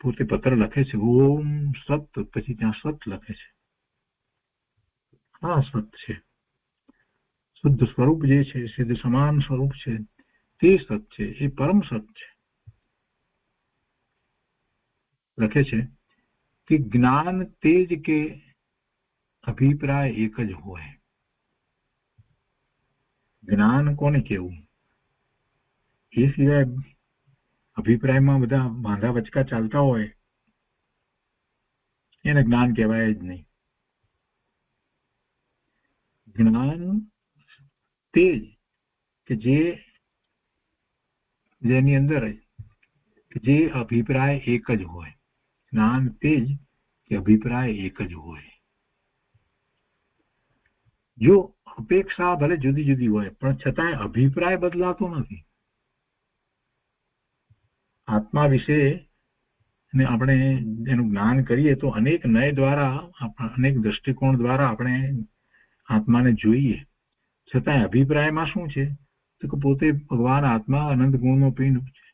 પોતે પત્ર લખે છે. ઓમ સત, પછી ત્યાં સત લખે છે. હા સત છે. શુદ્ધ સ્વરૂપ જે છે, સિદ્ધ સમાન સ્વરૂપ છે, તે સત છે, એ પરમ સત છે. લખે છે કે જ્ઞાન તેજ કે અભિપ્રાય એક જ હોય. જ્ઞાન કોને કેવું? એ સિવાય અભિપ્રાયમાં બધા વાંધા વચકા ચાલતા હોય એને જ્ઞાન કહેવાય જ નહીં. જ્ઞાન તેજ કે જેની અંદર જે અભિપ્રાય એક જ હોય. જ્ઞાન તેજ કે અભિપ્રાય એક જ હોય. જો અપેક્ષા ભલે જુદી જુદી હોય પણ છતાંય અભિપ્રાય બદલાતો નથી. આત્મા વિશે આપણે એનું જ્ઞાન કરીએ તો અનેક નય દ્વારા, અનેક દ્રષ્ટિકોણ દ્વારા આપણે આત્માને જોઈએ, છતાંય અભિપ્રાયમાં શું છે તો કે પોતે ભગવાન આત્મા અનંત ગુણનો પિંડ છે.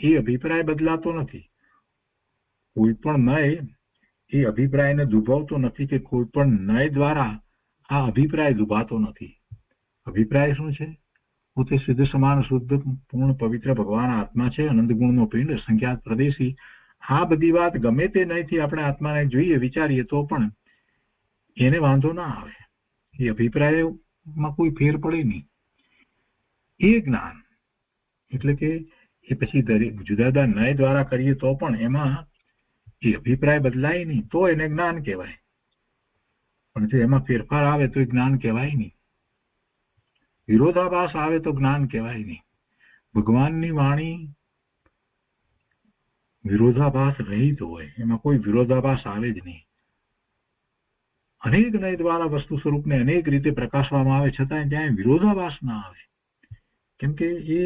એ અભિપ્રાય બદલાતો નથી. કોઈ પણ નય એ અભિપ્રાયને દુભાવતો નથી કે કોઈ પણ નય દ્વારા આ અભિપ્રાય દુભાતો નથી. અભિપ્રાય શું છે? પોતે સિદ્ધ સમાન શુદ્ધ પૂર્ણ પવિત્ર ભગવાન આત્મા છે, અનંત ગુણનો પિંડ, સંખ્યાત પ્રદેશી. આ બધી વાત ગમે તે નયથી આપણે આત્માને જોઈએ, વિચારીએ તો પણ એને વાંધો ના આવે. એ અભિપ્રાયમાં કોઈ ફેર પડે નહીં. એ જ્ઞાન એટલે કે એ પછી દરેક જુદા જુદા નય દ્વારા કરીએ તો પણ એમાં એ અભિપ્રાય બદલાય નહીં, તો એને જ્ઞાન કહેવાય. પણ જો એમાં ફેરફાર આવે તો એ જ્ઞાન કહેવાય નહીં. વિરોધાભાસ આવે તો જ્ઞાન કહેવાય નહીં. ભગવાનની વાણી વિરોધાભાસ રહિત હોય, એમાં કોઈ વિરોધાભાસ આવે જ નહીં. અનેક નય દ્વારા વસ્તુ સ્વરૂપને અનેક રીતે પ્રકાશવામાં આવે, છતાં ત્યાં વિરોધાભાસ ના આવે. કેમ કે એ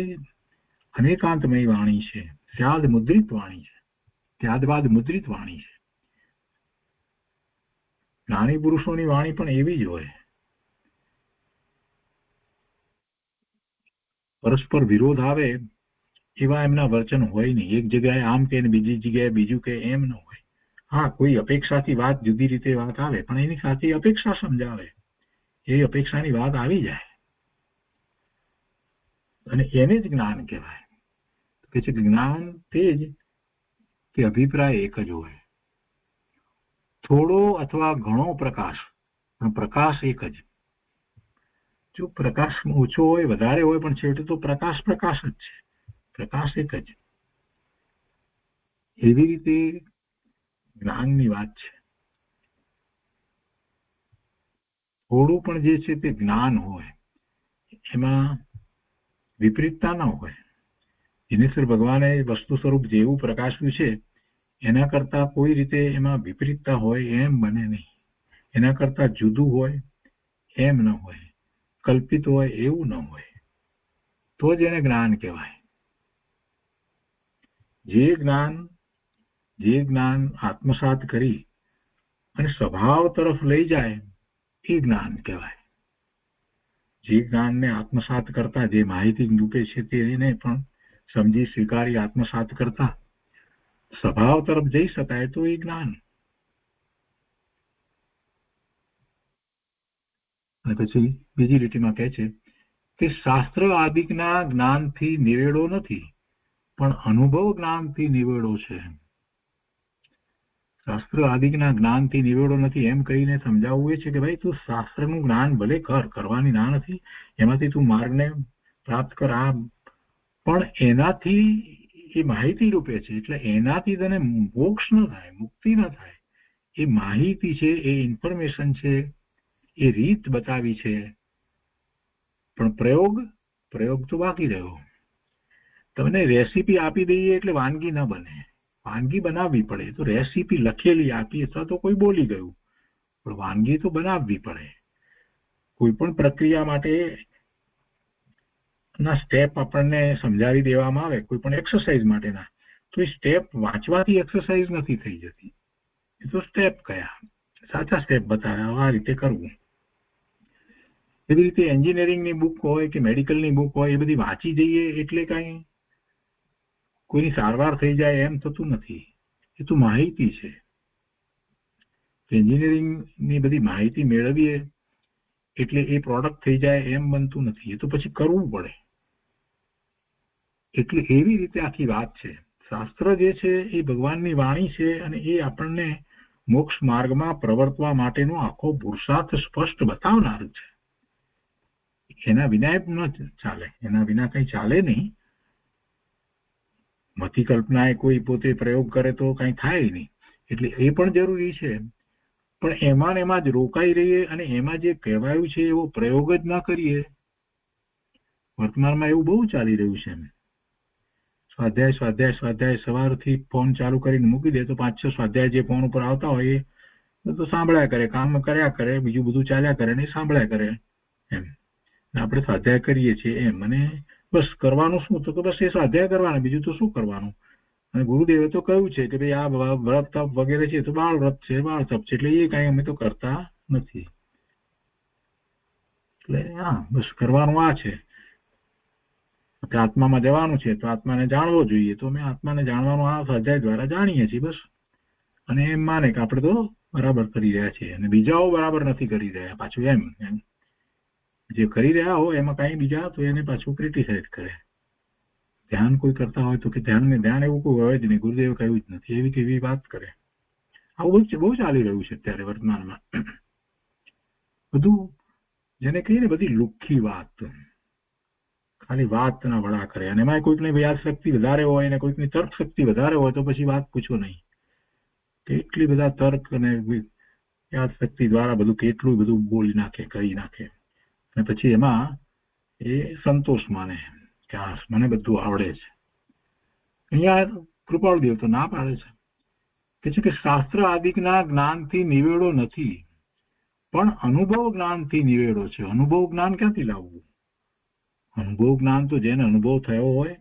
અનેકાંતમય વાણી છે, ત્યાદ મુદ્રિત વાણી છે, ત્યાદવાદ મુદ્રિત વાણી છે. જ્ઞાની પુરુષોની વાણી પણ એવી જ હોય. પરસ્પર વિરોધ આવે એવા એમના વચન હોય નહીં. એક જગ્યાએ આમ કે બીજી જગ્યાએ બીજું કે એમ ન હોય. હા, કોઈ અપેક્ષાથી વાત જુદી રીતે વાત આવે પણ એની સાથે અપેક્ષા સમજાવે, એ અપેક્ષાની વાત આવી જાય અને એને જ જ્ઞાન કહેવાય. કે છે જ્ઞાન તેજ કે અભિપ્રાય એક જ હોય. થોડો અથવા ઘણો પ્રકાશ, પણ પ્રકાશ એક જ. જો પ્રકાશ ઓછો હોય વધારે હોય પણ છેવટે તો પ્રકાશ પ્રકાશ જ છે, પ્રકાશ એક જ. એવી રીતે જ્ઞાનની વાત છે. થોડું પણ જે છે તે જ્ઞાન હોય, એમાં વિપરીતતા ન હોય. જીનેશ્વર ભગવાને વસ્તુ સ્વરૂપ જેવું પ્રકાશ્યું છે એના કરતા કોઈ રીતે એમાં વિપરીતતા હોય એમ બને નહીં. એના કરતા જુદું હોય એમ ન હોય, કલ્પિત હોય એવું ન હોય, તો જ એને જ્ઞાન કહેવાય. જે જ્ઞાન આત્મસાત કરી અને સ્વભાવ તરફ લઈ જાય એ જ્ઞાન કહેવાય. જે જ્ઞાનને આત્મસાત કરતા, જે માહિતી રૂપે છે તેને પણ સમજી સ્વીકારી આત્મસાત કરતા સ્વભાવ તરફ જઈ શકાય તો એ જ્ઞાન. અને પછી બીજી લીટીમાં કહે છે કે શાસ્ત્ર આદિકના જ્ઞાનથી નિવેડો નથી પણ અનુભવ જ્ઞાનથી નિવેડો છે. શાસ્ત્ર આદિકના જ્ઞાનથી નિવેડો નથી એમ કહીને સમજાવવું એ છે કે ભાઈ તું શાસ્ત્રનું જ્ઞાન ભલે કરવાની ના નથી, એમાંથી તું માર્ગને પ્રાપ્ત કર, આ પણ એનાથી એ માહિતી રૂપે છે, એટલે એનાથી તને મોક્ષ ન થાય, મુક્તિ ન થાય. એ માહિતી છે, એ ઇન્ફોર્મેશન છે, એ રીત બતાવી છે, પણ પ્રયોગ તો બાકી રહ્યો. તમને રેસીપી આપી દઈએ એટલે વાનગી ન બને, વાનગી બનાવવી પડે. તો રેસીપી લખેલી આપી અથવા તો કોઈ બોલી ગયું, પણ વાનગી તો બનાવવી પડે. કોઈ પણ પ્રક્રિયા માટે ના સ્ટેપ આપણને સમજાવી દેવામાં આવે, કોઈ પણ એક્સરસાઇઝ માટેના, તો એ સ્ટેપ વાંચવાથી એક્સરસાઇઝ નથી થઈ જતી. એ તો સ્ટેપ કયા સાચા સ્ટેપ બતાવ્યા, આ રીતે કરવું. એવી રીતે એન્જિનિયરિંગની બુક હોય કે મેડિકલની બુક હોય, એ બધી વાંચી જઈએ એટલે કાંઈ કોઈની સારવાર થઈ જાય એમ થતું નથી. એ તો માહિતી છે. એન્જિનિયરિંગની બધી માહિતી મેળવીએ એટલે એ પ્રોડક્ટ થઈ જાય એમ બનતું નથી, એ તો પછી કરવું પડે. એટલે એવી રીતે આખી વાત છે. શાસ્ત્ર જે છે એ ભગવાનની વાણી છે અને એ આપણને મોક્ષ માર્ગમાં પ્રવર્તવા માટેનો આખો પુરુષાર્થ સ્પષ્ટ બતાવનાર છે. એના વિના ન ચાલે, એના વિના કઈ ચાલે નહીં. મતિ કલ્પના એ કોઈ પોતે પ્રયોગ કરે તો કઈ થાય નહીં, એટલે એ પણ જરૂરી છે. પણ એમાં ને એમાં જ રોકાઈ રહીએ અને એમાં જે કહેવાયું છે એવો પ્રયોગ જ ના કરીએ. વર્તમાનમાં એવું બહુ ચાલી રહ્યું છે. સ્વાધ્યાય સ્વાધ્યાય સ્વાધ્યાય સવારથી ફોન ચાલુ કરીને મૂકી દે તો 5-6 સ્વાધ્યાય જે ફોન ઉપર આવતા હોય એ તો સાંભળ્યા કરે, કામ કર્યા કરે, બીજું બધું ચાલ્યા કરે ને સાંભળ્યા કરે એમ. આપણે સ્વાધ્યાય કરીએ છીએ એમ, અને બસ કરવાનું શું તો બસ એ સ્વાધ્યાય કરવાના, બીજું તો શું કરવાનું. અને ગુરુદેવે તો કહ્યું છે કે ભાઈ આ વ્રત તપ વગેરે છે તો બાળ વ્રત છે, બાળ તપ છે, એટલે એ કઈ અમે તો કરતા નથી. એટલે હા, બસ કરવાનું આ છે. આત્મામાં જવાનું છે તો આત્માને જાણવો જોઈએ, તો અમે આત્માને જાણવાનું આ સ્વાધ્યાય દ્વારા જાણીએ છીએ બસ. અને એમ માને કે આપણે તો બરાબર કરી રહ્યા છીએ અને બીજાઓ બરાબર નથી કરી રહ્યા. પાછું એમ જે કરી રહ્યા હોય એમાં કઈ બીજા તો એને પાછું ક્રિટિસાઇઝ કરે. ધ્યાન કોઈ કરતા હોય તો કે ધ્યાન એવું કોઈ હોય જ નહીં, ગુરુદેવે કહ્યું જ નથી, એવી કેવી વાત કરે. આવું બહુ ચાલી રહ્યું છે અત્યારે વર્તમાનમાં. બધું જેને કહીએ ને બધી લુખ્ખી વાત, ખાલી વાતના વડા કરે. અને એમાં કોઈકની યાદ શક્તિ વધારે હોય અને કોઈકની તર્ક શક્તિ વધારે હોય તો પછી વાત પૂછો નહીં. કેટલી બધા તર્ક અને યાદ શક્તિ દ્વારા બધું કેટલું બધું બોલી નાખે, કરી નાખે, અને પછી એમાં એ સંતોષ માને કે આ મને બધું આવડે છે. અહીંયા કૃપાળદેવ તો ના પાડે છે કે શાસ્ત્ર આદિકના જ્ઞાનથી નિવેડો નથી, પણ અનુભવ જ્ઞાનથી નિવેડો છે. અનુભવ જ્ઞાન ક્યાંથી લાવવું? અનુભવ જ્ઞાન તો જેને અનુભવ થયો હોય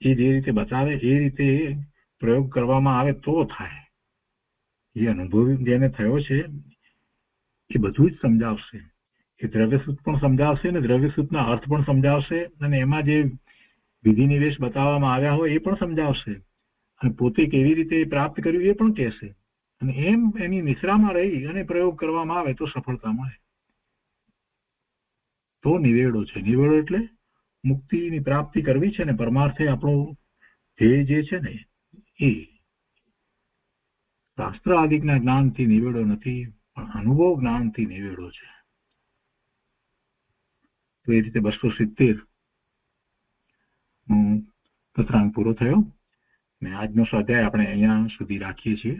એ જે રીતે બતાવે એ રીતે પ્રયોગ કરવામાં આવે તો થાય. એ અનુભવ જેને થયો છે એ બધું જ સમજાવશે. એ દ્રવ્યસૂત્ર પણ સમજાવશે ને દ્રવ્યસૂત્રના અર્થ પણ સમજાવશે, અને એમાં જે વિધિ નિવેશ બતાવવામાં આવ્યા હોય એ પણ સમજાવશે, અને પોતે કેવી રીતે પ્રાપ્ત કર્યું એ પણ કહેશે. અને એમ એની નિશ્રામાં રહી અને પ્રયોગ કરવામાં આવે તો સફળતા મળે. તો નિવેડો છે. નિવેડો એટલે મુક્તિની પ્રાપ્તિ કરવી છે ને પરમાર્થે આપણો ધ્યેય જે છે ને એ. શાસ્ત્ર આદિકના જ્ઞાનથી નિવેડો નથી, પણ અનુભવ જ્ઞાનથી નિવેડો છે. તો એ રીતે 270 સત્રાંગ પૂરો થયો, ને આજનો સ્વાધ્યાય આપણે અહીંયા સુધી રાખીએ છીએ.